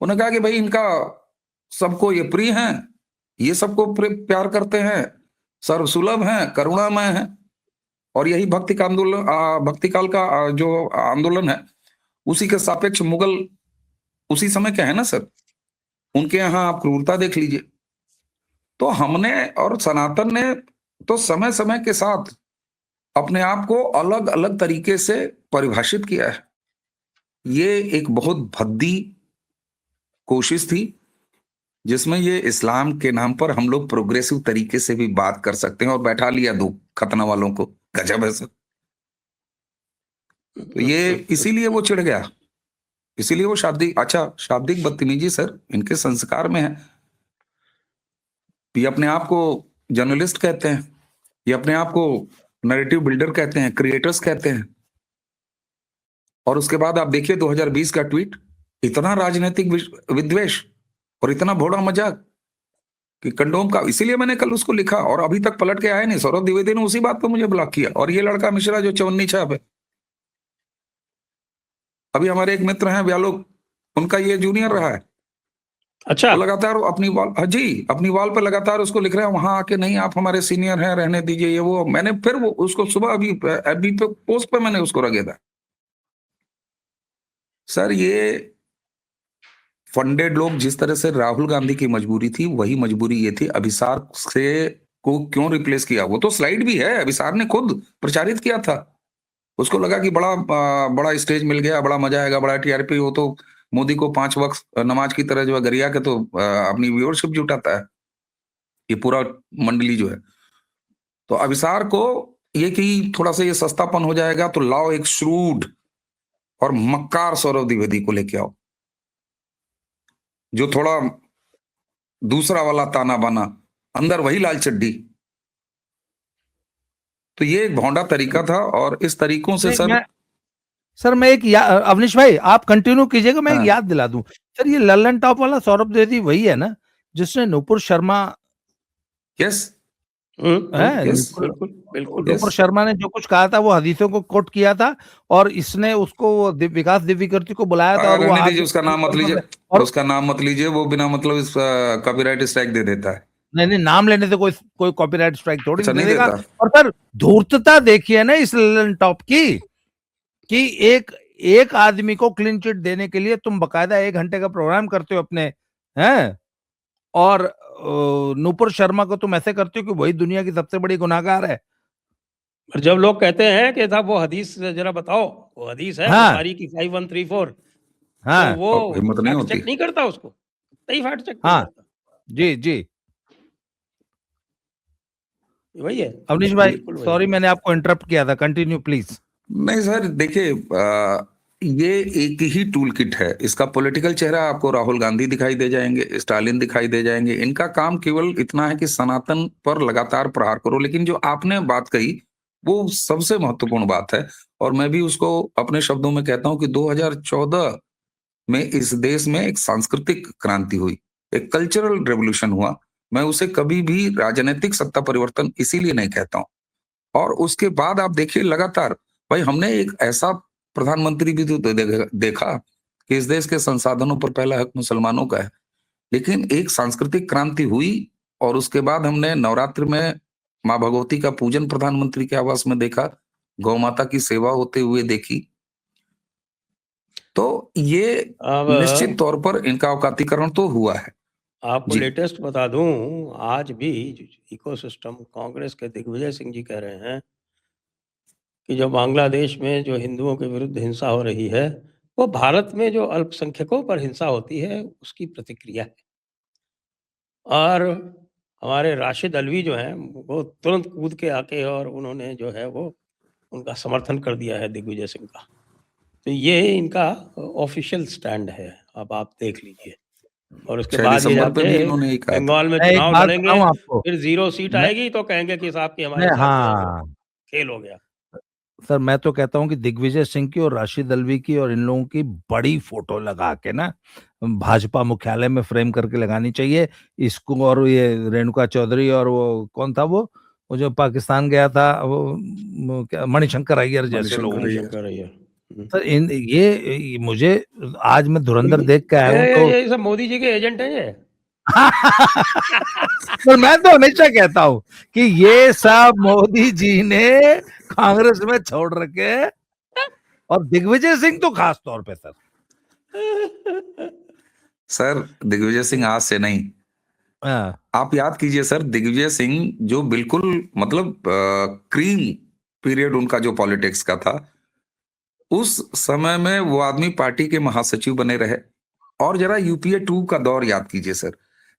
उन्होंने कहा कि भाई इनका सबको ये प्रिय हैं, ये सबको प्यार करते हैं, सर्वसुलभ हैं, करुणामय हैं। और यही भक्ति का आंदोलन, भक्ति काल का जो आंदोलन है, उसी के सापेक्ष मुगल उसी समय के हैं ना सर, उनके यहाँ आप क्रूरता देख लीजिए। तो हमने और सनातन ने तो समय समय के साथ अपने आप को अलग अलग तरीके से परिभाषित किया है। ये एक बहुत भद्दी कोशिश थी, जिसमें ये इस्लाम के नाम पर हम लोग प्रोग्रेसिव तरीके से भी बात कर सकते हैं, और बैठा लिया दो खतना वालों को। गजब है सर। तो ये इसीलिए वो चिढ़ गया, इसीलिए वो शाब्दिक बदतमीजी सर इनके संस्कार में है। ये अपने आप को जर्नलिस्ट कहते हैं, ये अपने आप को नैरेटिव बिल्डर कहते हैं, क्रिएटर्स कहते हैं। और उसके बाद आप देखिए 2020 का ट्वीट, इतना राजनीतिक विद्वेष और इतना भोला मजाक कि कंडोम का। इसीलिए मैंने कल उसको लिखा और अभी तक पलट के आया नहीं। सौरभ द्विवेदी ने उसी बात पर मुझे ब्लॉक किया। और ये लड़का मिश्रा जो चवन्नी छाप है, अभी हमारे एक मित्र हैं व्यालोक, उनका ये जूनियर रहा है। अच्छा, वो लगातार अपनी वॉल, हाँ जी, अपनी वॉल पे लगातार उसको लिख रहे हैं वहां आके, नहीं आप हमारे सीनियर हैं, रहने दीजिए ये वो। मैंने फिर वो उसको सुबह अभी पे पोस्ट पे मैंने उसको रखे था। सर ये फंडेड लोग, जिस तरह से राहुल गांधी की मजबूरी थी वही मजबूरी ये थी। अभिसार से को क्यों रिप्लेस किया? वो तो स्लाइड भी है, अभिसार ने खुद प्रचारित किया था। उसको लगा कि बड़ा स्टेज मिल गया, बड़ा मजा आएगा, बड़ा टीआरपी। वो तो मोदी को 5 वक्त नमाज की तरह जो है गरिया के तो अपनी व्यूअरशिप जुटाता है, ये पूरा मंडली जो है। तो अभिसार को ये कि थोड़ा सा ये सस्तापन हो जाएगा, तो लाओ एक श्रूड और मक्कार सौरभ द्विवेदी को लेके आओ, जो थोड़ा दूसरा वाला ताना बाना, अंदर वही लाल चड्डी। तो ये एक भौंडा तरीका था। और इस तरीकों से सर मैं एक अवनीश भाई आप कंटिन्यू कीजिएगा, मैं एक हाँ। याद दिला दूं। सर ये लल्लन टॉप वाला सौरभ द्विवेदी वही है ना जिसने नुपुर शर्मा, यस है यस बिल्कुल। नुपुर शर्मा ने जो कुछ कहा था वो हदीसों को कोट किया था और इसने उसको विकास दिव्यकीर्ति को बुलाया था और वो रहने दीजिए, उसका नाम मत लीजिए, और उसका नाम मत लीजिए, वो बिना मतलब इस कॉपीराइट स्ट्राइक दे देता है। नहीं, नाम लेने से कोई कॉपीराइट स्ट्राइक थोड़ी अच्छा, नहीं नहीं देगा। देता। और सर धूर्तता देखिए ना इस लल्लन टॉप की, कि एक आदमी को क्लीन चिट देने के लिए तुम बकायदा 1 घंटे का प्रोग्राम करते हो अपने, हैं, और नुपुर शर्मा को तुम ऐसे करते हो कि वही दुनिया की सबसे बड़ी गुनाहगार है। और जब लोग कहते हैं कि साहब वो हदीस जरा बताओ, वो हदीस है हाँ। बुखारी की 5134, हाँ, तो वो हिम्मत नहीं फैक्ट होती। चेक नहीं करता उसको, सही फैक्ट चेक नहीं हाँ, करता। जी वही है अवनीश भाई, बिल्कुल वही सॉरी है। मैंने आपको इंटरप्ट किया था, कंटिन्यू प्लीज। नहीं सर, देखिए ये एक ही टूल किट है। इसका पॉलिटिकल चेहरा आपको राहुल गांधी दिखाई दे जाएंगे, स्टालिन दिखाई दे जाएंगे। इनका काम केवल इतना है कि सनातन पर लगातार प्रहार करो। लेकिन जो आपने बात कही वो सबसे महत्वपूर्ण बात है, और मैं भी उसको अपने शब्दों में कहता हूं कि 2014 में इस देश में एक सांस्कृतिक क्रांति हुई, एक कल्चरल रेवोल्यूशन हुआ। मैं उसे कभी भी राजनीतिक सत्ता परिवर्तन इसीलिए नहीं कहता हूं। और उसके बाद आप देखिए लगातार, भाई हमने एक ऐसा प्रधानमंत्री भी तो देखा कि इस देश के संसाधनों पर पहला हक मुसलमानों का है। लेकिन एक सांस्कृतिक क्रांति हुई और उसके बाद हमने नवरात्र में माँ भगवती का पूजन प्रधानमंत्री के आवास में देखा, गौ माता की सेवा होते हुए देखी। तो ये अब निश्चित तौर पर इनका औकातीकरण तो हुआ है। आपको जी। लेटेस्ट बता दूं, आज भी इकोसिस्टम कांग्रेस के दिग्विजय सिंह जी कह रहे हैं कि जो बांग्लादेश में जो हिंदुओं के विरुद्ध हिंसा हो रही है, वो भारत में जो अल्पसंख्यकों पर हिंसा होती है उसकी प्रतिक्रिया है। और हमारे राशिद अल्वी जो हैं वो तुरंत कूद के आके और उन्होंने जो है वो उनका समर्थन कर दिया है दिग्विजय सिंह का। तो ये इनका ऑफिशियल स्टैंड है, अब आप देख लीजिए। और उसके 6 बाद ये दिसंबर पे भी जाके इन्होंने यही कहा था। बंगाल में मैं एक चुनाव बात लड़ेंगे, बताऊं आपको, फिर 0 सीट मैं आएगी तो कहेंगे कि साहब कि हमारे मैं साथ जो है वो हाँ खेल हो गया। सर मैं तो कहता हूं कि दिग्विजय सिंह की और राशिद अल्वी की और इन लोगों की बड़ी फोटो लगा के ना भाजपा मुख्यालय में फ्रेम करके लगानी चाहिए इसको। और ये रेणुका चौधरी और वो कौन था वो जो पाकिस्तान गया था वो क्या मणिशंकर अय्यर जैसे लोग। मणिशंकर अय्यर। सर ये मुझे आज मैं धुरंधर देख के आया हूँ तो ये सब मोदी जी के एजेंट हैं ये। पर मैं तो हमेशा कहता हूँ कि ये सब मोदी जी ने कांग्रेस में छोड़ रखे, और दिग्विजय सिंह तो खास तौर पे सर। सर दिग्विजय सिंह आज से नहीं, हाँ, आप याद कीजिए सर, दिग्विजय सिंह जो बिल्कुल मतलब क्रीम पीरियड उनका जो पॉलिटिक्स का था, उस समय में वो आदमी पार्टी के महासचिव बने रहे। और जरा यूपीए 2 का दौर याद कीजिए सर,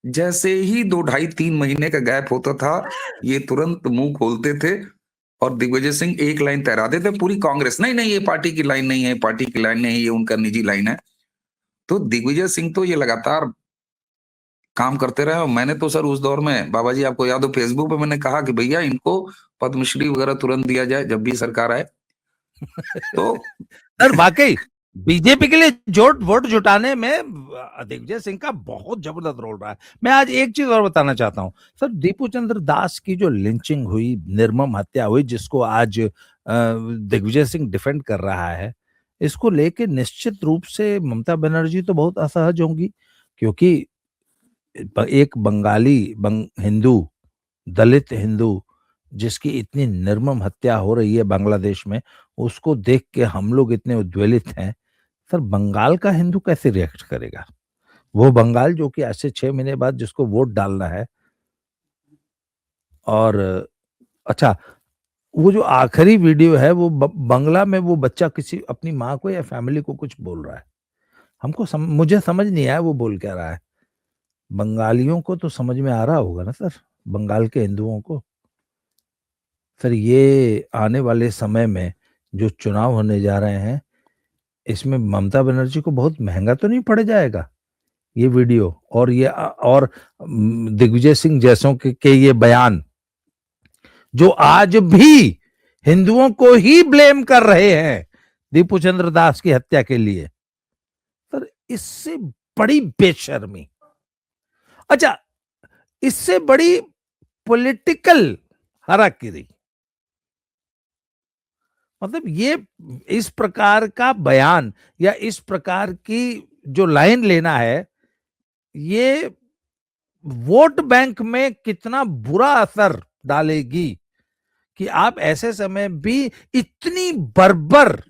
जैसे ही 2 ढाई 3 महीने का गैप होता था, ये तुरंत मुंह खोलते थे और दिग्विजय सिंह एक लाइन तैराते थे। पूरी कांग्रेस नहीं नहीं ये पार्टी की लाइन नहीं है, पार्टी की लाइन नहीं है, ये उनका निजी लाइन है। तो दिग्विजय सिंह तो ये लगातार काम करते रहे, और मैंने तो सर उस दौर में, बाबा जी आपको याद हो, फेसबुक पे मैंने कहा कि भैया इनको पद्मश्री वगैरह तुरंत दिया जाए जब भी सरकार आए। तो सर वाकई बीजेपी के लिए वोट जुटाने में दिग्विजय सिंह का बहुत जबरदस्त रोल रहा है। मैं आज एक चीज और बताना चाहता हूं सर, दीपू चंद्र दास की जो लिंचिंग हुई, निर्मम हत्या हुई, जिसको आज दिग्विजय सिंह डिफेंड कर रहा है, इसको लेके निश्चित रूप से ममता बनर्जी तो बहुत असहज होंगी, क्योंकि एक बंगाली हिंदू, दलित हिंदू, जिसकी इतनी निर्मम हत्या हो रही है बांग्लादेश में, उसको देख के हम लोग इतने उद्वेलित हैं। सर बंगाल का हिंदू कैसे रिएक्ट करेगा? वो बंगाल जो कि आज से 6 महीने बाद जिसको वोट डालना है। और अच्छा, वो जो आखिरी वीडियो है वो बंगला में वो बच्चा किसी अपनी माँ को या फैमिली को कुछ बोल रहा है। मुझे समझ नहीं आया वो बोल क्या रहा है। बंगालियों को तो समझ में आ रहा होगा ना सर, बंगाल के हिंदुओं को। सर ये आने वाले समय में जो चुनाव होने जा रहे हैं, इसमें ममता बनर्जी को बहुत महंगा तो नहीं पड़ जाएगा ये वीडियो और ये और दिग्विजय सिंह जैसों के ये बयान, जो आज भी हिंदुओं को ही ब्लेम कर रहे हैं दीपू चंद्र दास की हत्या के लिए। सर इससे बड़ी बेशर्मी, अच्छा इससे बड़ी पॉलिटिकल हराकिरी, मतलब ये इस प्रकार का बयान या इस प्रकार की जो लाइन लेना है, ये वोट बैंक में कितना बुरा असर डालेगी कि आप ऐसे समय भी इतनी बर्बर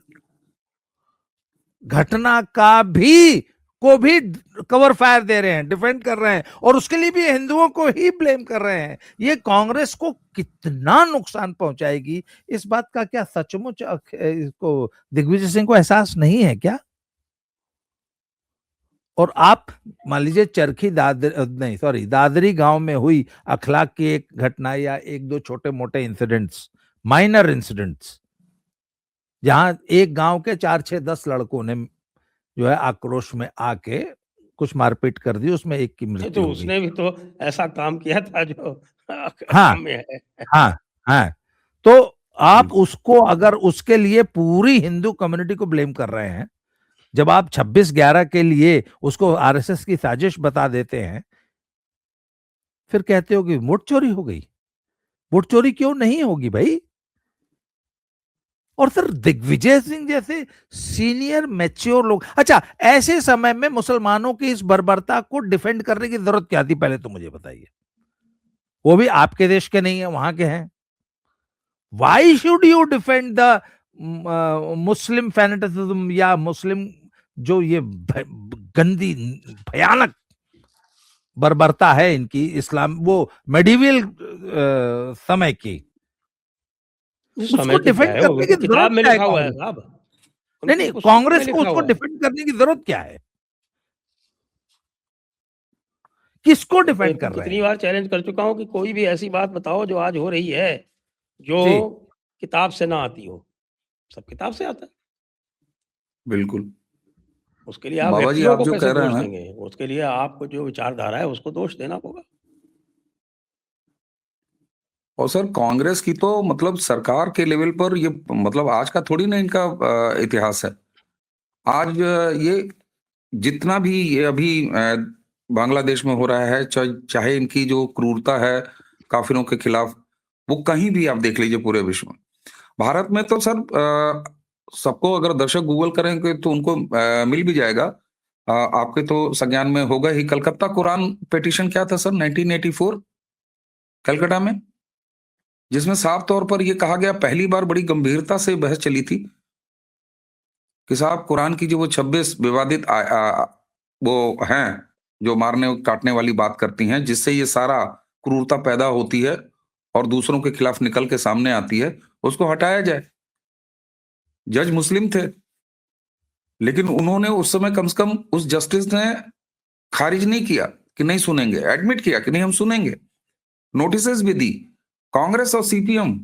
घटना को भी कवर फायर दे रहे हैं, डिफेंड कर रहे हैं, और उसके लिए भी हिंदुओं को ही ब्लेम कर रहे हैं। ये कांग्रेस को कितना नुकसान पहुंचाएगी, इस बात का क्या सचमुच इसको दिग्विजय सिंह को एहसास नहीं है क्या? और आप मान लीजिए चरखी दादरी गांव में हुई अखलाक की एक घटना या एक दो छोटे मोटे इंसिडेंट्स, माइनर इंसिडेंट्स, जहां एक गांव के 4-6-10 लड़कों ने जो है आक्रोश में आके कुछ मारपीट कर दी, उसमें एक की मृत्यु तो हो गई। उसने भी तो ऐसा काम किया था जो हाँ में है। हाँ हाँ, तो आप उसको अगर उसके लिए पूरी हिंदू कम्युनिटी को ब्लेम कर रहे हैं, जब आप 26/11 के लिए उसको आरएसएस की साजिश बता देते हैं, फिर कहते हो कि वोट चोरी हो गई। वोट चोरी क्यों नहीं होगी भाई? और सर दिग्विजय सिंह जैसे सीनियर मैच्योर लोग, अच्छा ऐसे समय में मुसलमानों की इस बर्बरता को डिफेंड करने की जरूरत क्या थी, पहले तो मुझे बताइए। वो भी आपके देश के नहीं है, वहां के हैं। Why should you defend the Muslim fanaticism या मुस्लिम जो ये गंदी भयानक बर्बरता है इनकी, इस्लाम वो मेडिवल समय की, उसको डिफेंड करने की किताब में जरूरत क्या है लिखा हुआ है कांग्रेस? साहब, नहीं, कांग्रेस को उसको डिफेंड करने की जरूरत क्या है? किसको डिफेंड कर रहे हैं? कितनी बार चैलेंज कर चुका हूं कि कोई भी ऐसी बात बताओ जो आज हो रही है, जो किताब से ना आती हो। सब किताब से आता है। बिल्कुल। उसके लिए आप बाबा जी व्यक्तियों आप को जो कैसे कह रहे दोष हैं, देंगे? उसके लिए आपको जो विचारधारा है उसको दोष देना होगा। और सर कांग्रेस की तो मतलब सरकार के लेवल पर ये मतलब आज का थोड़ी ना इनका इतिहास है। आज ये जितना भी ये अभी बांग्लादेश में हो रहा है, चाहे इनकी जो क्रूरता है काफिरों के खिलाफ, वो कहीं भी आप देख लीजिए पूरे विश्व में। भारत में तो सर सबको अगर दर्शक गूगल करेंगे तो उनको मिल भी जाएगा। आपके तो संज्ञान में होगा ही, कलकत्ता कुरान पिटीशन क्या था सर 1984 कलकत्ता में, जिसमें साफ तौर पर यह कहा गया, पहली बार बड़ी गंभीरता से बहस चली थी कि साहब कुरान की जो वो 26 विवादित वो हैं जो मारने काटने वाली बात करती हैं, जिससे ये सारा क्रूरता पैदा होती है और दूसरों के खिलाफ निकल के सामने आती है, उसको हटाया जाए। जज मुस्लिम थे, लेकिन उन्होंने उस समय कम से कम उस जस्टिस ने खारिज नहीं किया कि नहीं सुनेंगे, एडमिट किया कि नहीं हम सुनेंगे, नोटिसेस भी दी। कांग्रेस और सीपीएम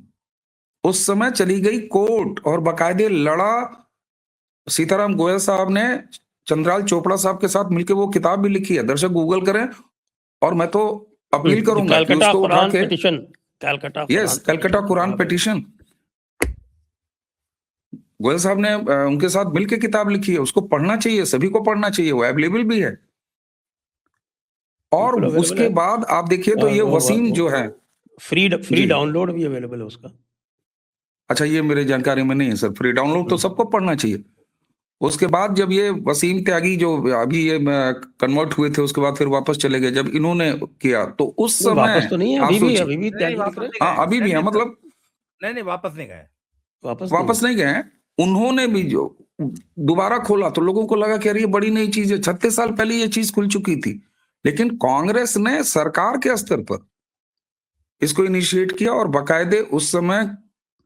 उस समय चली गई कोर्ट और बाकायदे लड़ा। सीताराम गोयल साहब ने चंद्राल चोपड़ा साहब के साथ मिलकर वो किताब भी लिखी है, दर्शक गूगल करें। और मैं तो अपील करूंगा कि कलकत्ता उसको उठा कुरान के, petition, Calcutta yes, Calcutta Quran petition, Goyal साहब ने उनके साथ मिलकर किताब लिखी है, उसको पढ़ना चाहिए, सभी को पढ़ना चाहिए, वो अवेलेबल भी है। और बिल्कुल available उसके है। बाद आप देखिए तो ये वसीम जो है, फ्री जी। डाउनलोड भी अवेलेबल है उसका। अच्छा, ये मेरे जानकारी में नहीं है सर, फ्री डाउनलोड तो सबको पढ़ना चाहिए। उसके बाद जब ये वसीम त्यागी जो अभी ये कन्वर्ट हुए थे, उसके बाद फिर वापस चले गए, जब इन्होंने किया तो उस नहीं, समय वापस तो नहीं है, आप अभी भी नहीं, त्यागी लिख वापस रहे नहीं हैं। हाँ, गए। अभी भी है, नहीं, मतलब नहीं, वापस नहीं गए। वापस नहीं गए हैं। उन्होंने भी जो दोबारा खोला तो लोगों को लगा कि यार ये बड़ी नई चीज है, 36 साल पहले ये चीज खुल चुकी थी, लेकिन कांग्रेस ने सरकार के स्तर पर इसको इनिशिएट किया और बाकायदे उस समय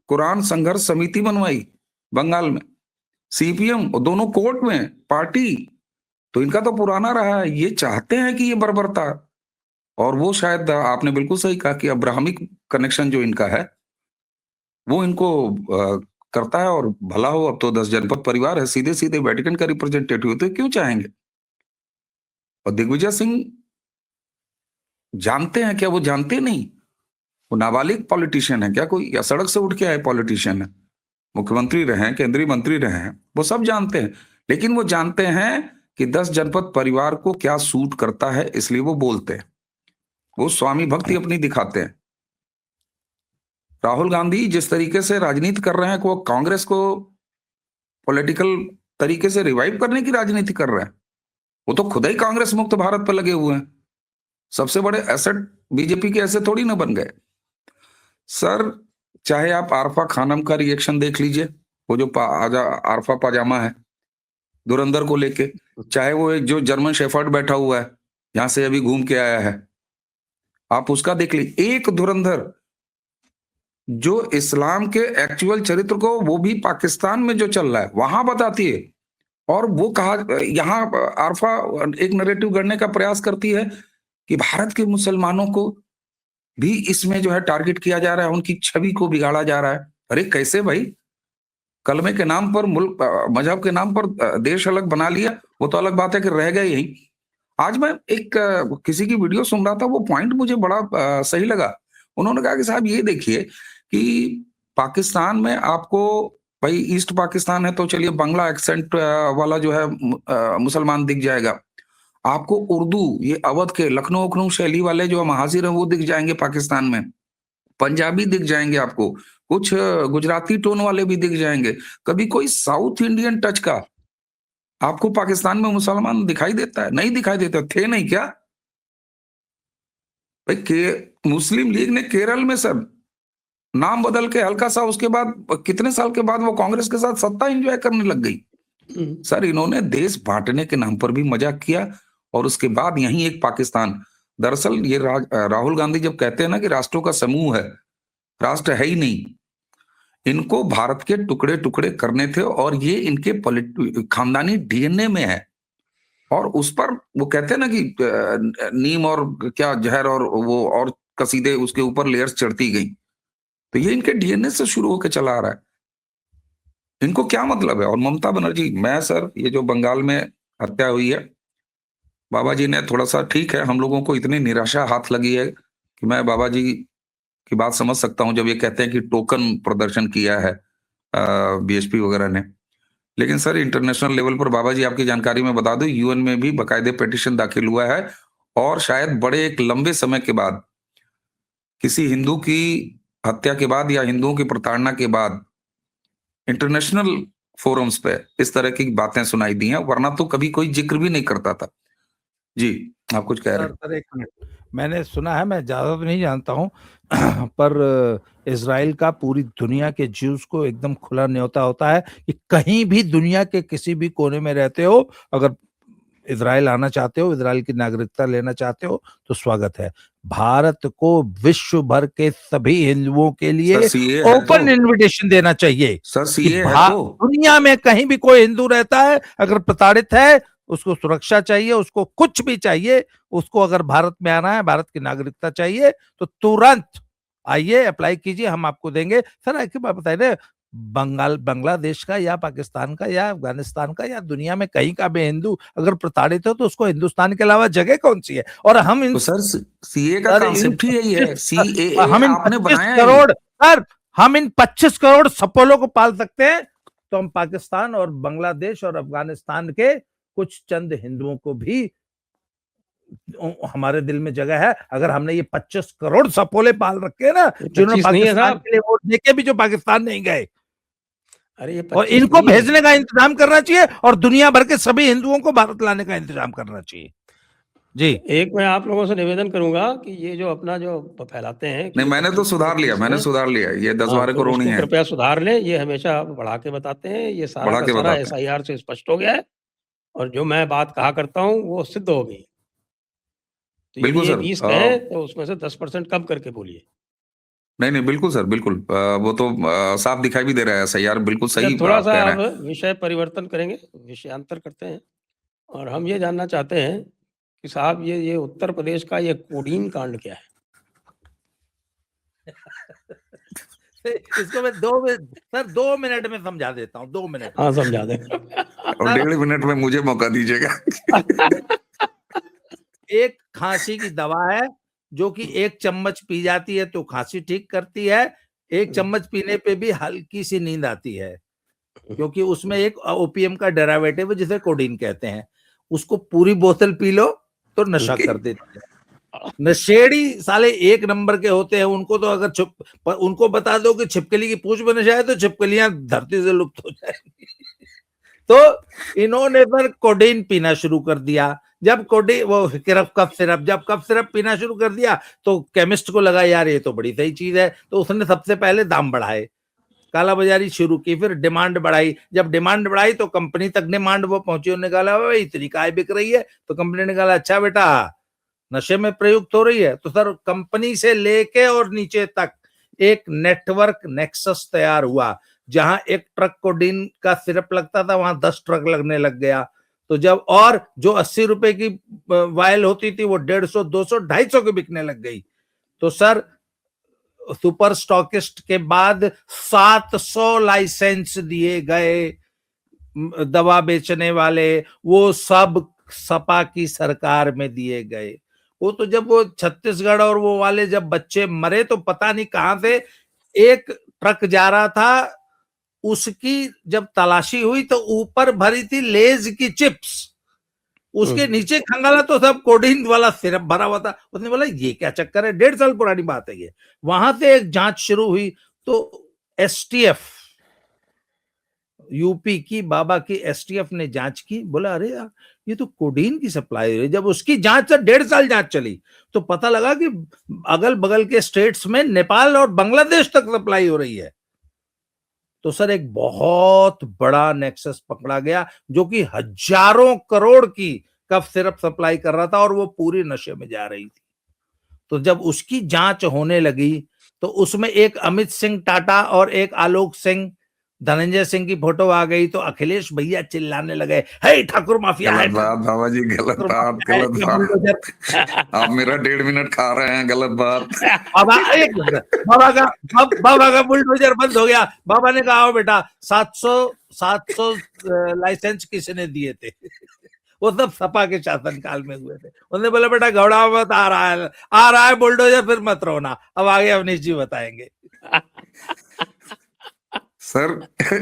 कुरान संघर्ष समिति बनवाई बंगाल में, सीपीएम, और दोनों कोर्ट में पार्टी। तो इनका तो पुराना रहा है, ये चाहते हैं कि ये बर्बरता, और वो शायद आपने बिल्कुल सही कहा कि अब्राहमिक कनेक्शन जो इनका है वो इनको करता है। और भला हो, अब तो 10 जनपद परिवार है, सीधे सीधे वेटिकन का रिप्रेजेंटेटिव, तो क्यों चाहेंगे। और दिग्विजय सिंह जानते हैं क्या, वो जानते नहीं, वो नाबालिग पॉलिटिशियन है क्या कोई, या सड़क से उठ के आए पॉलिटिशियन है, मुख्यमंत्री रहे हैं, केंद्रीय मंत्री रहे हैं, वो सब जानते हैं। लेकिन वो जानते हैं कि 10 जनपद परिवार को क्या सूट करता है, इसलिए वो बोलते हैं, वो स्वामी भक्ति अपनी दिखाते हैं। राहुल गांधी जिस तरीके से राजनीति कर रहे हैं, वो कांग्रेस को पॉलिटिकल तरीके से रिवाइव करने की राजनीति कर रहे हैं। वो तो खुद ही कांग्रेस मुक्त भारत पर लगे हुए हैं, सबसे बड़े एसेट बीजेपी के ऐसे थोड़ी ना बन गए सर। चाहे आप आरफा खानम का रिएक्शन देख लीजिए, वो जो आरफा पाजामा है धुरंधर को लेके, चाहे वो एक जो जर्मन शेफर्ड बैठा हुआ है यहां से अभी घूम के आया है, आप उसका देख लीजिए। एक धुरंधर जो इस्लाम के एक्चुअल चरित्र को, वो भी पाकिस्तान में जो चल रहा है वहां बताती है, और वो कहा यहाँ आरफा एक नैरेटिव गढ़ने का प्रयास करती है कि भारत के मुसलमानों को भी इसमें जो है टारगेट किया जा रहा है, उनकी छवि को बिगाड़ा जा रहा है। अरे कैसे भाई, कलमे के नाम पर, मुल्क मजहब के नाम पर देश अलग बना लिया, वो तो अलग बात है कि रह गए यही। आज मैं एक किसी की वीडियो सुन रहा था, वो पॉइंट मुझे बड़ा सही लगा। उन्होंने कहा कि साहब ये देखिए कि पाकिस्तान में आपको, भाई ईस्ट पाकिस्तान है तो चलिए बांग्ला एक्सेंट वाला जो है मुसलमान दिख जाएगा आपको, उर्दू ये अवध के लखनऊ शैली वाले जो महाजिर हैं वो दिख जाएंगे पाकिस्तान में, पंजाबी दिख जाएंगे आपको, कुछ गुजराती टोन वाले भी दिख जाएंगे, कभी कोई साउथ इंडियन टच का आपको पाकिस्तान में मुसलमान दिखाई देता है? नहीं दिखाई देता। थे नहीं क्या भाई, मुस्लिम लीग ने केरल में सर नाम बदल के हल्का सा, उसके बाद कितने साल के बाद वो कांग्रेस के साथ सत्ता एंजॉय करने लग गई। सर इन्होंने देश बांटने के नाम पर भी मजाक किया, और उसके बाद यही एक पाकिस्तान। दरअसल ये राहुल गांधी जब कहते हैं ना कि राष्ट्रों का समूह है, राष्ट्र है ही नहीं, इनको भारत के टुकड़े टुकड़े करने थे, और ये इनके खानदानी डीएनए में है। और उस पर वो कहते हैं ना कि नीम और क्या जहर और वो और कसीदे उसके ऊपर लेयर्स चढ़ती गई, तो ये इनके डीएनए से शुरू होकर चला आ रहा है। इनको क्या मतलब है। और ममता बनर्जी, मैं सर ये जो बंगाल में हत्या हुई है, बाबा जी ने थोड़ा सा, ठीक है हम लोगों को इतनी निराशा हाथ लगी है कि मैं बाबा जी की बात समझ सकता हूं जब ये कहते हैं कि टोकन प्रदर्शन किया है बीएसपी वगैरह ने। लेकिन सर इंटरनेशनल लेवल पर, बाबा जी आपकी जानकारी में बता दूं, यूएन में भी बाकायदे पिटीशन दाखिल हुआ है, और शायद बड़े एक लंबे समय के बाद, किसी हिंदू की हत्या के बाद या हिंदुओं की प्रताड़ना के बाद, इंटरनेशनल फोरम्स पे इस तरह की बातें सुनाई दी हैं, वरना तो कभी कोई जिक्र भी नहीं करता था। जी, आप कुछ कह रहे हैं। सर एक मिनट, मैंने सुना है, मैं ज्यादा तो नहीं जानता हूँ पर इजराइल का पूरी दुनिया के ज्यूज को एकदम खुला न्योता होता है कि कहीं भी दुनिया के किसी भी कोने में रहते हो, अगर इजराइल आना चाहते हो, इजराइल की नागरिकता लेना चाहते हो तो स्वागत है। भारत को विश्व भर के सभी हिंदुओं के लिए ओपन इनविटेशन देना चाहिए सर, कि सीए है तो दुनिया में कहीं भी कोई हिंदू रहता है, अगर प्रताड़ित है, उसको सुरक्षा चाहिए, उसको कुछ भी चाहिए, उसको अगर भारत में आना है, भारत की नागरिकता चाहिए, तो तुरंत आइए, अप्लाई कीजिए, हम आपको देंगे। सर एक बात बताइए, बांग्लादेश का या पाकिस्तान का या अफगानिस्तान का या दुनिया में कहीं का भी हिंदू अगर प्रताड़ित हो तो उसको हिंदुस्तान के अलावा जगह कौन सी है? और हम इन तो सर सीए का सर इन कॉन्सेप्ट ही यही है, 25 सीएए हम इन आपने 25 बनाया ही। करोड़ सर हम इन 25 करोड़ सपोलों को पाल सकते हैं तो हम पाकिस्तान और बांग्लादेश और अफगानिस्तान के कुछ चंद हिंदुओं को भी हमारे दिल में जगह है। अगर हमने ये 25 करोड़ सपोले पाल रखे हैं ना, जिन्होंने 25 नहीं है पाकिस्तान साहब। के लिए वोट देके भी जो पाकिस्तान नहीं गए, अरे ये और 25 इनको नहीं है। भेजने का इंतजाम करना चाहिए और दुनिया भर के सभी हिंदुओं को भारत लाने का इंतजाम करना चाहिए। जी एक मैं आप लोगों से निवेदन करूंगा कि ये जो अपना जो फैलाते हैं कि नहीं, ये मैंने तो 25 सुधार लिया, 25 मैंने है, सुधार लिया, ये 10 हाँ, 12 तो करोड़ ही उसको है। कृपया सुधार लें। ये हमेशा बढ़ा के बताते हैं, ये सारा बढ़ा का के सारा बताते हैं। एसआईआर से स्पष्ट हो गया है और जो मैं बात कहा करता हूँ वो सिद्ध हो गई। तो यदि बिल्कुल ये सर। 20 कहें तो उसमें से 10% कम करके बोलिए। नहीं नहीं, बिल्कुल सर, बिल्कुल। वो तो साफ दिखाई भी दे रहा है एसआईआर, बिल्कुल अच्छा, सही थोड़ा आप सा कह रहे अब हैं। विषय परिवर्तन करेंगे, विषयांतर करते हैं और हम ये जानना चाहते हैं कि साहब ये उत्तर प्रदेश का ये कोडीन कांड क्या है? इसको मैं सर 2 मिनट में समझा देता हूँ, 2 मिनट में। हाँ, समझा दें। और सर 1.5 मिनट में मुझे मौका दीजिएगा। एक खांसी की दवा है जो कि 1 चम्मच पी जाती है तो खांसी ठीक करती है, 1 चम्मच पीने पे भी हल्की सी नींद आती है, क्योंकि उसमें एक ओपीएम का डेरिवेटिव है जिसे कोडीन कहते हैं। उसको पूरी बोतल पी लो तो नशा कर देती है। नशेड़ी साले 1 नंबर के होते हैं, उनको तो अगर उनको बता दो कि छिपकली की पूंछ में नशा है तो छिपकलियां धरती से लुप्त हो जाएंगी। तो इन्होंने फिर कोडीन पीना शुरू कर दिया। जब कोडीन वो कफ सिरप पीना शुरू कर दिया तो केमिस्ट को लगा यार ये तो बड़ी सही चीज है, तो उसने सबसे पहले दाम बढ़ाए, काला बाजारी शुरू की, फिर डिमांड बढ़ाई। जब डिमांड बढ़ाई तो कंपनी तक डिमांड वो पहुंची, उन्होंने कहा भाई इतनी काय बिक रही है, तो कंपनी ने कहा अच्छा बेटा नशे में प्रयुक्त हो रही है। तो सर कंपनी से लेके और नीचे तक एक नेटवर्क नेक्सस तैयार हुआ, जहां एक ट्रक कोडीन का सिरप लगता था वहां 10 ट्रक लगने लग गया। तो जब और जो 80 रुपए की वायल होती थी वो 150, 200, 250 की बिकने लग गई। तो सर सुपर स्टॉकिस्ट के बाद 700 लाइसेंस दिए गए दवा बेचने वाले, वो सब सपा की सरकार में दिए गए। वो तो जब वो छत्तीसगढ़ और वो वाले जब बच्चे मरे तो पता नहीं कहां से एक ट्रक जा रहा था, उसकी जब तलाशी हुई तो ऊपर भरी थी लेज की चिप्स, उसके नीचे खंगाला तो सब कोडीन वाला सिरप भरा हुआ था। उसने बोला ये क्या चक्कर है, 1.5 साल पुरानी बात है ये। वहां से एक जांच शुरू हुई तो एसटीएफ यूपी की बाबा की एसटीएफ ने जांच की, बोला अरे यार ये तो कोडीन की सप्लाई है। जब उसकी जांच से 1.5 साल जांच चली तो पता लगा कि अगल बगल के स्टेट्स में नेपाल और बांग्लादेश तक सप्लाई हो रही है। तो सर एक बहुत बड़ा नेक्सस पकड़ा गया जो कि हजारों करोड़ की कफ सिरप सप्लाई कर रहा था और वो पूरी नशे में जा रही थी। तो जब उसकी जांच होने लगी तो उसमें एक अमित सिंह टाटा और एक आलोक सिंह धनंजय सिंह की फोटो आ गई तो अखिलेश भैया चिल्लाने लगे, हे ठाकुर माफिया है, गलत बात बाबा जी, गलत बात, गलत बात। आप मेरा 1.5 मिनट खा रहे हैं, गलत बात। बाबा का बुलडोजर बंद हो गया। बाबा ने कहा बेटा 700 लाइसेंस किसने दिए थे? वो सब सपा के शासनकाल में हुए थे। उन्होंने बोला बेटा घबरा मत, आ रहा है बुलडोजर, फिर मत रोना। अब आगे अवनीश जी बताएंगे। सर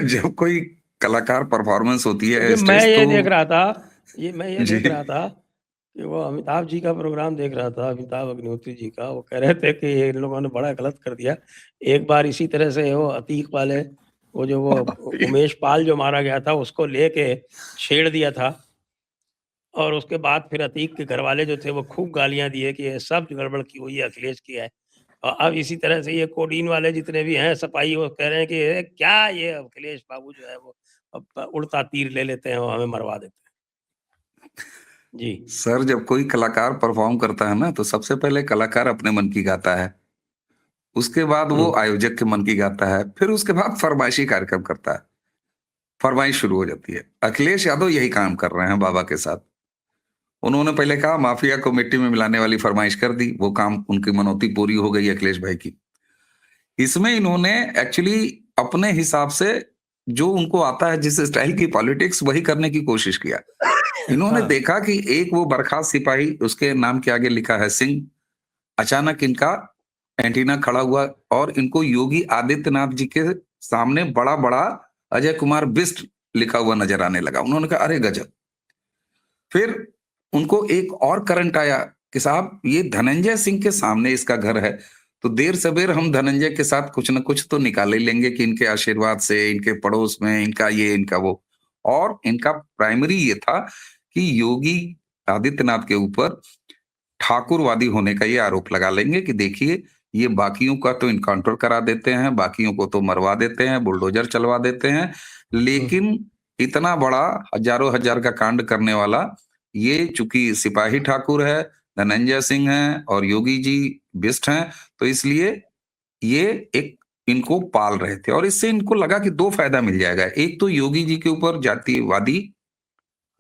जब कोई कलाकार परफॉर्मेंस होती है मैं ये तो देख रहा था, मैं ये जी देख रहा था कि वो अमिताभ जी का प्रोग्राम देख रहा था, अमिताभ अग्निहोत्री जी का। वो कह रहे थे कि इन लोगों ने बड़ा गलत कर दिया। एक बार इसी तरह से वो अतीक वाले वो उमेश पाल जो मारा गया था उसको लेके छेड़ दिया था और उसके बाद फिर अतीक के घर वाले जो थे वो खूब गालियां दिए कि ये सब गड़बड़ की हुई है, अखिलेश की है। और अब इसी तरह से ये कोडीन वाले जितने भी हैं सपाई, वो कह रहे हैं कि ये क्या, ये अखिलेश बाबू जो है वो अब उड़ता तीर ले लेते हैं, वो हमें मरवा देते हैं। जी सर, जब कोई कलाकार परफॉर्म करता है ना तो सबसे पहले कलाकार अपने मन की गाता है, उसके बाद वो आयोजक के मन की गाता है, फिर उसके बाद फरमाइशी कार्यक्रम करता है, फरमाइश शुरू हो जाती है। अखिलेश यादव यही काम कर रहे हैं बाबा के साथ। उन्होंने पहले कहा माफिया को मिट्टी में मिलाने वाली फरमाइश कर दी, वो काम उनकी मनौती पूरी हो गई अखिलेश भाई की। इसमें इन्होंने एक्चुअली अपने हिसाब से जो उनको आता है, जिस स्टाइल की पॉलिटिक्स, वही करने की कोशिश किया। इन्होंने हाँ, देखा कि एक वो बर्खास्त सिपाही, उसके नाम के आगे लिखा है सिंह, अचानक इनका एंटीना खड़ा हुआ और इनको योगी आदित्यनाथ जी के सामने बड़ा बड़ा अजय कुमार बिष्ट लिखा हुआ नजर आने लगा। उन्होंने कहा अरे गजब। फिर उनको एक और करंट आया कि साहब ये धनंजय सिंह के सामने इसका घर है, तो देर सवेर हम धनंजय के साथ कुछ न कुछ तो निकाल ही लेंगे कि इनके आशीर्वाद से, इनके पड़ोस में, इनका ये इनका वो। और इनका प्राइमरी ये था कि योगी आदित्यनाथ के ऊपर ठाकुरवादी होने का ये आरोप लगा लेंगे कि देखिए ये बाकियों का तो इनकाउंटर करा देते हैं, बाकियों को तो मरवा देते हैं, बुलडोजर चलवा देते हैं, लेकिन इतना बड़ा हजारों हजार का कांड करने वाला ये चूंकि सिपाही ठाकुर है, धनंजय सिंह है और योगी जी बिष्ट हैं, तो इसलिए ये एक इनको पाल रहे थे। और इससे इनको लगा कि दो फायदा मिल जाएगा। एक तो योगी जी के ऊपर जातिवादी,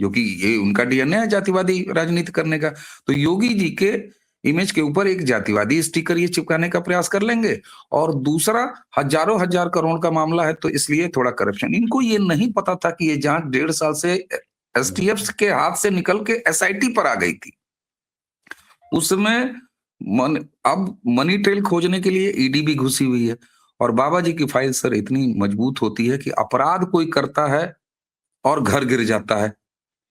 जो कि ये उनका डीएनए है जातिवादी राजनीति करने का, तो योगी जी के इमेज के ऊपर एक जातिवादी स्टिकर ये चिपकाने का प्रयास कर लेंगे। और दूसरा, हजारों हजार करोड़ का मामला है, तो इसलिए थोड़ा करप्शन। इनको ये नहीं पता था कि ये जांच 1.5 साल से एसटीएफ के हाथ से निकल के एसआईटी पर आ गई थी। उसमें अब मनी ट्रेल खोजने के लिए ईडी भी घुसी हुई है। और बाबा जी की फाइल सर इतनी मजबूत होती है कि अपराध कोई करता है और घर गिर जाता है,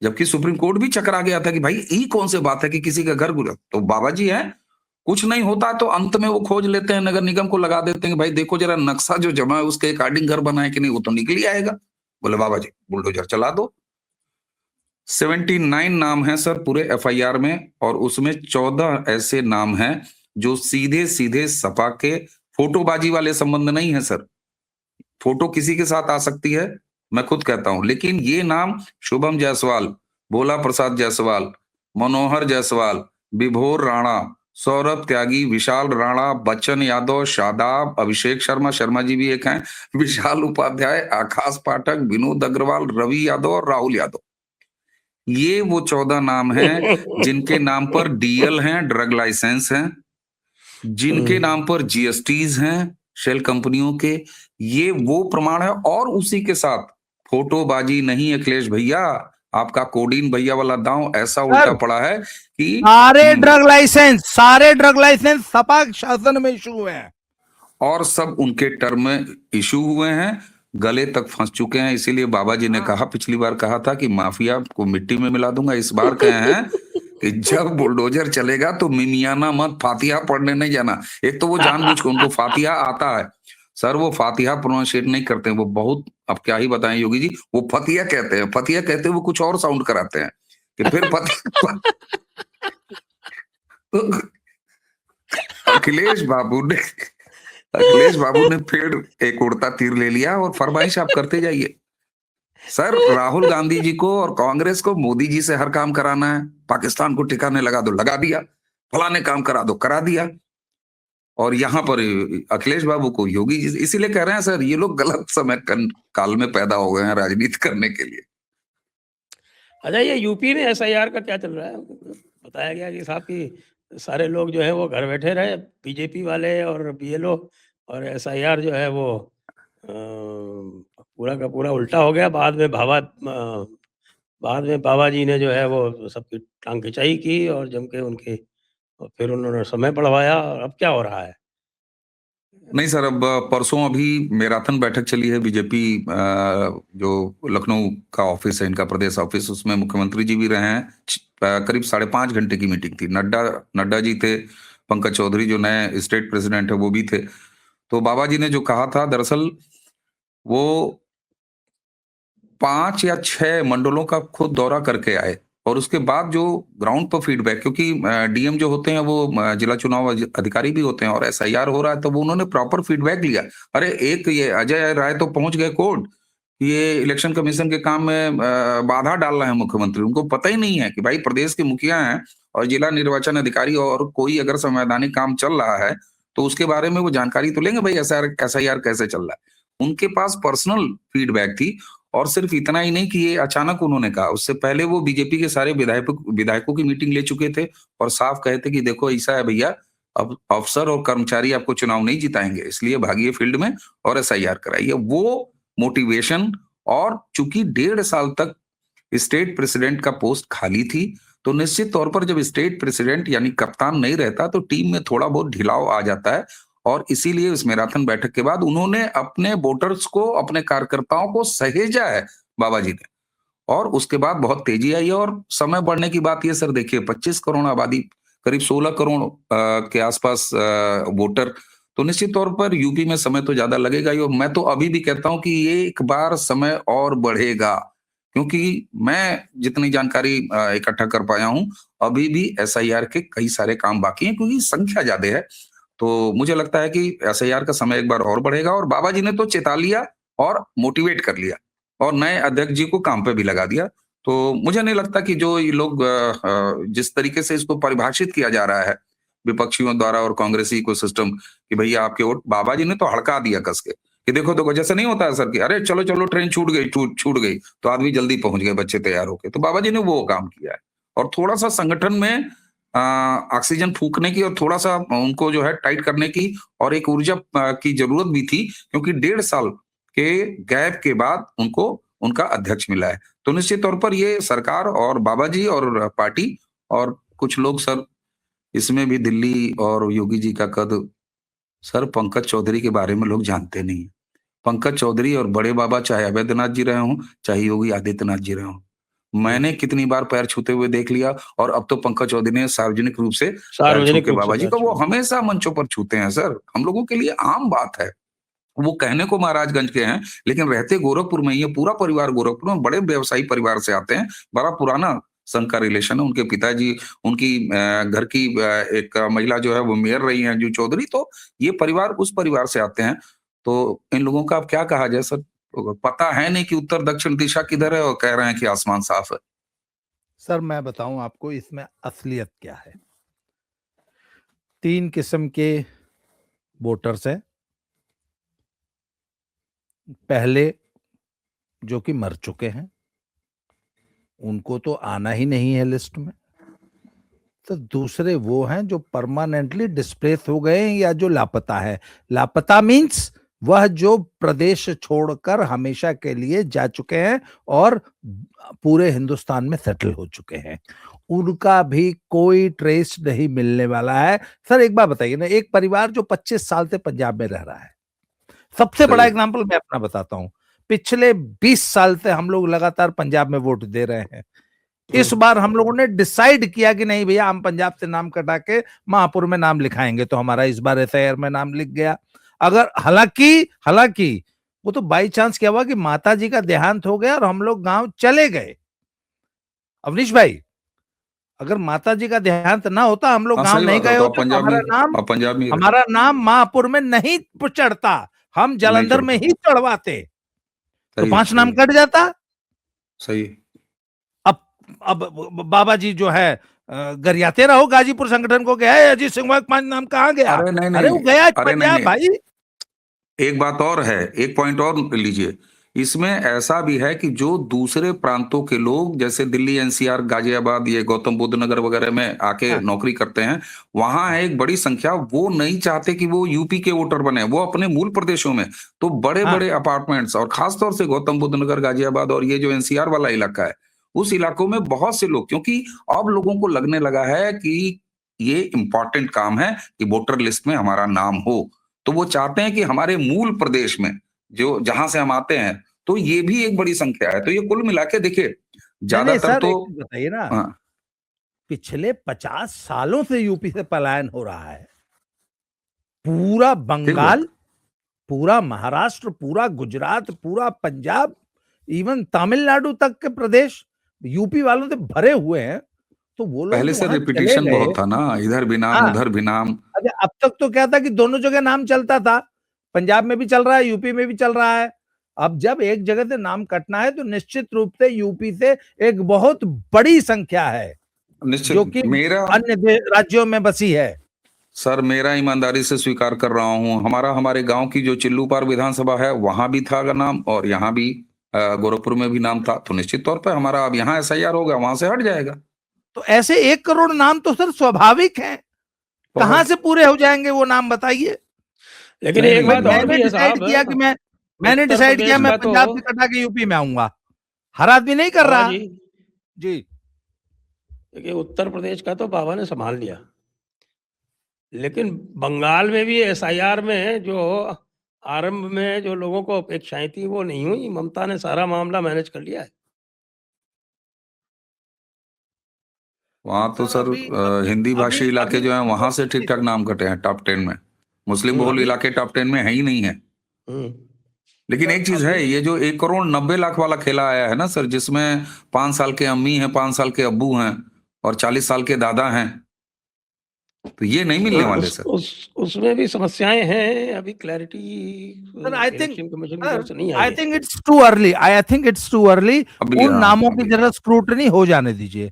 जबकि सुप्रीम कोर्ट भी चकरा गया था कि भाई ये कौन सी बात है कि किसी का घर गुजरा। तो बाबा जी हैं, कुछ नहीं होता तो अंत में वो खोज लेते हैं, नगर निगम को लगा देते हैं कि भाई देखो जरा नक्शा जो जमा है उसके अकॉर्डिंग घर बनाए कि नहीं, वो तो निकल ही आएगा। बोले बाबा जी बुलडोजर चला दो। 79 नाम है सर पूरे एफआईआर में, और उसमें 14 ऐसे नाम हैं जो सीधे सीधे सपा के, फोटोबाजी वाले संबंध नहीं है सर। फोटो किसी के साथ आ सकती है, मैं खुद कहता हूं, लेकिन ये नाम शुभम जायसवाल, भोला प्रसाद जायसवाल, मनोहर जायसवाल, विभोर राणा, सौरभ त्यागी, विशाल राणा, बच्चन यादव, शादाब, अभिषेक शर्मा, शर्मा जी भी एक हैं, विशाल उपाध्याय, आकाश पाठक, विनोद अग्रवाल, रवि यादव और राहुल यादव। ये वो 14 नाम हैं जिनके नाम पर डीएल हैं, ड्रग लाइसेंस हैं, जिनके नाम पर जीएसटीज हैं शेल कंपनियों के। ये वो प्रमाण है। और उसी के साथ फोटोबाजी नहीं अखिलेश भैया, आपका कोडीन भैया वाला दांव ऐसा उल्टा पड़ा है कि सारे ड्रग लाइसेंस सपा शासन में इशू हुए हैं और सब उनके टर्म में इशू हुए हैं, गले तक फंस चुके हैं। इसीलिए बाबा जी ने कहा, पिछली बार कहा था कि माफिया को मिट्टी में मिला दूंगा, इस बार कहे हैं कि जब बुलडोजर चलेगा तो मिमियाना मत, फातिहा पढ़ने नहीं जाना। एक तो वो जानबूझ के, उनको फातिहा आता है सर, वो फातिहा प्रोनाउंसिएट नहीं करते हैं, वो बहुत, अब क्या ही बताएं योगी जी, वो फतिया कहते हैं। फतिया कहते हैं वो कुछ और साउंड कराते हैं कि फिर अखिलेश बाबू ने फिर एक उड़ता तीर ले लिया और फरमाइश आप करते जाइए। सर राहुल गांधी जी को और कांग्रेस को मोदी जी से हर काम कराना है, पाकिस्तान को ठिकाने लगा दो, लगा दिया, फलाने काम करा दो, करा दिया। और यहाँ पर अखिलेश बाबू को योगी जी, इसीलिए कह रहे हैं सर ये लोग गलत समय काल में पैदा हो गए हैं राजनीति करने के लिए। अच्छा, ये यूपी में एसआईआर का क्या चल रहा है? बताया गया कि साहब की सारे लोग जो है वो घर बैठे रहे, बीजेपी वाले और बीएलओ, और एसआईआर जो है वो पूरा का पूरा उल्टा हो गया। बाद में बाबा जी ने जो है वो सबकी टांग खिंचाई की और जम के उनके, और फिर उन्होंने समय बढ़वाया। और अब क्या हो रहा है? नहीं सर, अब परसों अभी मैराथन बैठक चली है बीजेपी, जो लखनऊ का ऑफिस है इनका, प्रदेश ऑफिस, उसमें मुख्यमंत्री जी भी रहे हैं। करीब 5.5 घंटे की मीटिंग थी। नड्डा जी थे, पंकज चौधरी जो नए स्टेट प्रेसिडेंट है वो भी थे। तो बाबा जी ने जो कहा था, दरअसल वो 5 या 6 मंडलों का खुद दौरा करके आए, और उसके बाद जो ग्राउंड पर फीडबैक, क्योंकि डीएम जो होते हैं वो जिला चुनाव अधिकारी भी होते हैं, और एसआईआर हो रहा है, तो वो उन्होंने प्रॉपर फीडबैक लिया। अरे एक ये अजय राय तो पहुंच गए कोर्ट, ये इलेक्शन कमीशन के काम में बाधा डाल रहे हैं मुख्यमंत्री। उनको पता ही नहीं है कि भाई प्रदेश के मुखिया हैं और जिला निर्वाचन अधिकारी, और कोई अगर संवैधानिक काम चल रहा है तो उसके बारे में वो जानकारी तो लेंगे, भाई एसआईआर कैसे चल रहा है। उनके पास पर्सनल फीडबैक थी। और सिर्फ इतना ही नहीं कि ये अचानक उन्होंने कहा, उससे पहले वो बीजेपी के सारे विधायकों की मीटिंग ले चुके थे और साफ कहे थे कि देखो ऐसा है भैया, अब अफसर और कर्मचारी आपको चुनाव नहीं जिताएंगे, इसलिए भागिए फील्ड में और एसआईआर कराइए। वो मोटिवेशन, और चूंकि 1.5 साल तक स्टेट प्रेसिडेंट का पोस्ट खाली थी, तो निश्चित तौर पर जब स्टेट प्रेसिडेंट यानी कप्तान नहीं रहता तो टीम में थोड़ा बहुत ढिलाव आ जाता है। और इसीलिए इस मैराथन बैठक के बाद उन्होंने अपने वोटर्स को, अपने कार्यकर्ताओं को सहेजा है बाबा जी ने, और उसके बाद बहुत तेजी आई है। और समय बढ़ने की बात ये सर देखिए, 25 करोड़ आबादी, करीब 16 करोड़ के आसपास वोटर, तो निश्चित तौर पर यूपी में समय तो ज्यादा लगेगा ही। और मैं तो अभी भी कहता हूं कि ये एक बार समय और बढ़ेगा, क्योंकि मैं जितनी जानकारी इकट्ठा कर पाया हूं, अभी भी एसआईआर के कई सारे काम बाकी हैं, क्योंकि संख्या ज्यादा है। तो मुझे लगता है कि एसआईआर का समय एक बार और बढ़ेगा। और बाबा जी ने तो चेता लिया और मोटिवेट कर लिया, और नए अध्यक्ष जी को काम पे भी लगा दिया। तो मुझे नहीं लगता कि जो ये लोग जिस तरीके से इसको परिभाषित किया जा रहा है विपक्षियों द्वारा और कांग्रेसी को सिस्टम, कि भैया आपके वोट, बाबा जी ने तो हड़का दिया कस के कि देखो देखो, जैसे नहीं होता है सर कि अरे चलो चलो ट्रेन छूट गई तो आदमी जल्दी पहुंच गए, बच्चे तैयार होके, तो बाबा जी ने वो काम किया है। और थोड़ा सा संगठन में ऑक्सीजन फूकने की और थोड़ा सा उनको जो है टाइट करने की और एक ऊर्जा की जरूरत भी थी, क्योंकि 1.5 साल के गैप के बाद उनको उनका अध्यक्ष मिला है। तो निश्चित तौर पर ये सरकार और बाबा जी और पार्टी और कुछ लोग सर, इसमें भी दिल्ली और योगी जी का कद, सर पंकज चौधरी के बारे में लोग जानते नहीं हैं। पंकज चौधरी और बड़े बाबा, चाहे अवैधनाथ जी रहे हों, चाहे योगी आदित्यनाथ जी रहे हों, मैंने कितनी बार पैर छूते हुए देख लिया। और अब तो पंकज चौधरी ने सार्वजनिक रूप से पैर छू सार्वजनिक के रूप से बाबा जी पैर का, वो छू। हमेशा मंचों पर छूते हैं सर, हम लोगों के लिए आम बात है। वो कहने को महाराजगंज के हैं, लेकिन रहते गोरखपुर में ही है। पूरा परिवार गोरखपुर में, बड़े व्यवसायी परिवार से आते हैं, बड़ा पुराना संघ का रिलेशन है। उनके पिताजी, उनकी घर की एक महिला जो है वो मेयर रही हैं, जो चौधरी, तो ये परिवार उस परिवार से आते हैं। तो इन लोगों का अब क्या कहा जाए सर, पता है नहीं कि उत्तर दक्षिण दिशा किधर है, और कह रहे हैं कि आसमान साफ है। सर मैं बताऊं आपको इसमें असलियत क्या है। 3 किस्म के वोटर्स हैं। पहले जो कि मर चुके हैं, उनको तो आना ही नहीं है लिस्ट में। तो दूसरे वो हैं जो परमानेंटली डिस्प्लेस हो गए हैं या जो लापता है। लापता मींस वह जो प्रदेश छोड़कर हमेशा के लिए जा चुके हैं और पूरे हिंदुस्तान में सेटल हो चुके हैं, उनका भी कोई ट्रेस नहीं मिलने वाला है। सर एक बात बताइए ना, एक परिवार जो 25 साल से पंजाब में रह रहा है, सबसे बड़ा एग्जांपल मैं अपना बताता हूं, पिछले 20 साल से हम लोग लगातार पंजाब में वोट दे रहे हैं। इस बार हम लोगों ने डिसाइड किया कि नहीं भैया, हम पंजाब से नाम कटा के महापुर में नाम लिखाएंगे, तो हमारा इस बार एसआईआर में नाम लिख गया। अगर हालांकि वो तो बाई चांस क्या हुआ कि माता जी का देहांत हो गया और हम लोग गांव चले गए। अवनीश भाई, अगर माता जी का देहांत ना होता, हम लोग गांव नहीं गए होते, तो हमारा नाम महापुर में नहीं चढ़ता, हम जालंधर में ही चढ़वाते, तो 5 नाम कट जाता। सही। अब बाबा जी जो है गरियाते रहो गाजीपुर संगठन को, गया अजीत सिंह का 5 नाम कहाँ गया? अरे वो गया पंजाब भाई। एक बात और है, एक पॉइंट और लीजिए, इसमें ऐसा भी है कि जो दूसरे प्रांतों के लोग, जैसे दिल्ली, एनसीआर, गाजियाबाद, ये गौतम बुद्ध नगर वगैरह में आके नौकरी करते हैं, वहां है एक बड़ी संख्या, वो नहीं चाहते कि वो यूपी के वोटर बने, वो अपने मूल प्रदेशों में, तो बड़े बड़े अपार्टमेंट्स, और खासतौर से गौतम बुद्ध नगर, गाजियाबाद और ये जो एनसीआर वाला इलाका है, उस इलाकों में बहुत से लोग, क्योंकि अब लोगों को लगने लगा है कि ये इंपॉर्टेंट काम है कि वोटर लिस्ट में हमारा नाम हो, तो वो चाहते हैं कि हमारे मूल प्रदेश में, जो जहां से हम आते हैं, तो ये भी एक बड़ी संख्या है। तो ये कुल मिला के देखिए, ज्यादातर तो बताइए ना, पिछले 50 सालों से यूपी से पलायन हो रहा है। पूरा बंगाल, पूरा महाराष्ट्र, पूरा गुजरात, पूरा पंजाब, इवन तमिलनाडु तक के प्रदेश यूपी वालों से भरे हुए हैं। तो वो लोग पहले से रिपीटेशन बहुत था ना, इधर भी नाम उधर भी नाम। अरे अब तक तो क्या था कि दोनों जगह नाम चलता था, पंजाब में भी चल रहा है, यूपी में भी चल रहा है। अब जब एक जगह से नाम कटना है, तो निश्चित रूप से यूपी से एक बहुत बड़ी संख्या है जो कि अन्य राज्यों में बसी है। सर मेरा ईमानदारी से स्वीकार कर रहा हूं, हमारे गांव की जो चिल्लूपार विधानसभा है, वहां भी था नाम, और यहाँ भी गोरखपुर में भी नाम था, तो निश्चित तौर पर हमारा अब यहाँ एसआईआर होगा, वहां से हट जाएगा। तो ऐसे 1 करोड़ नाम तो सर स्वाभाविक हैं, कहाँ से पूरे हो जाएंगे वो नाम बताइए। लेकिन नहीं, एक नहीं, बात नहीं, और मैंने भी है डिसाइड साहब, किया कि मैंने उत्तर डिसाइड किया प्रदेश मैं का तो पंजाब से कटा के यूपी में आऊंगा। हर आदमी नहीं कर बाबा रहा। जी, जी देखिए उत्तर प्रदेश का तो बाबा ने संभाल लिया, लेकिन बंगाल में भी एसआईआर में जो आरंभ में जो लोगों को अपेक्षाएं थी वो नहीं हुई। ममता ने सारा मामला मैनेज कर लिया है। वहां तो सर सर अभी हिंदी भाषी अभी इलाके अभी जो है वहां से ठीक ठाक नाम कटे हैं टॉप 10 में। मुस्लिम बहुल अभी इलाके टॉप 10 में है ही नहीं है। लेकिन सर एक चीज है, अभी ये जो 1,90,00,000 वाला खेला आया है ना सर, जिसमें 5 साल के अम्मी हैं, 5 साल के अब्बू हैं और 40 साल के दादा हैं, तो ये नहीं मिलने वाले सर। उसमें भी समस्याएं हैं। अभी clarity sir I think election commission की तरफ से नहीं आई आई है। Think it's too early. I think it's too early. अभी उन हाँ, नामों की अभी जरा स्क्रूटनी हो जाने दीजिए।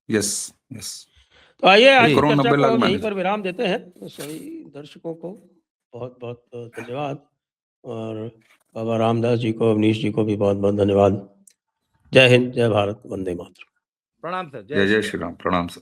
Yes, yes. तो आइए आज एक की करोड़ चर्चा नब्बे को लाख हम यहीं मैनेज। पर विराम देते हैं। सभी दर्शकों को बहुत बहुत धन्यवाद, और बाबा रामदास जी को, अवनीश जी को भी बहुत बहुत धन्यवाद। जय हिंद, जय भारत, वंदे मातरम। प्रणाम सर। जय जय श्री राम। प्रणाम सर।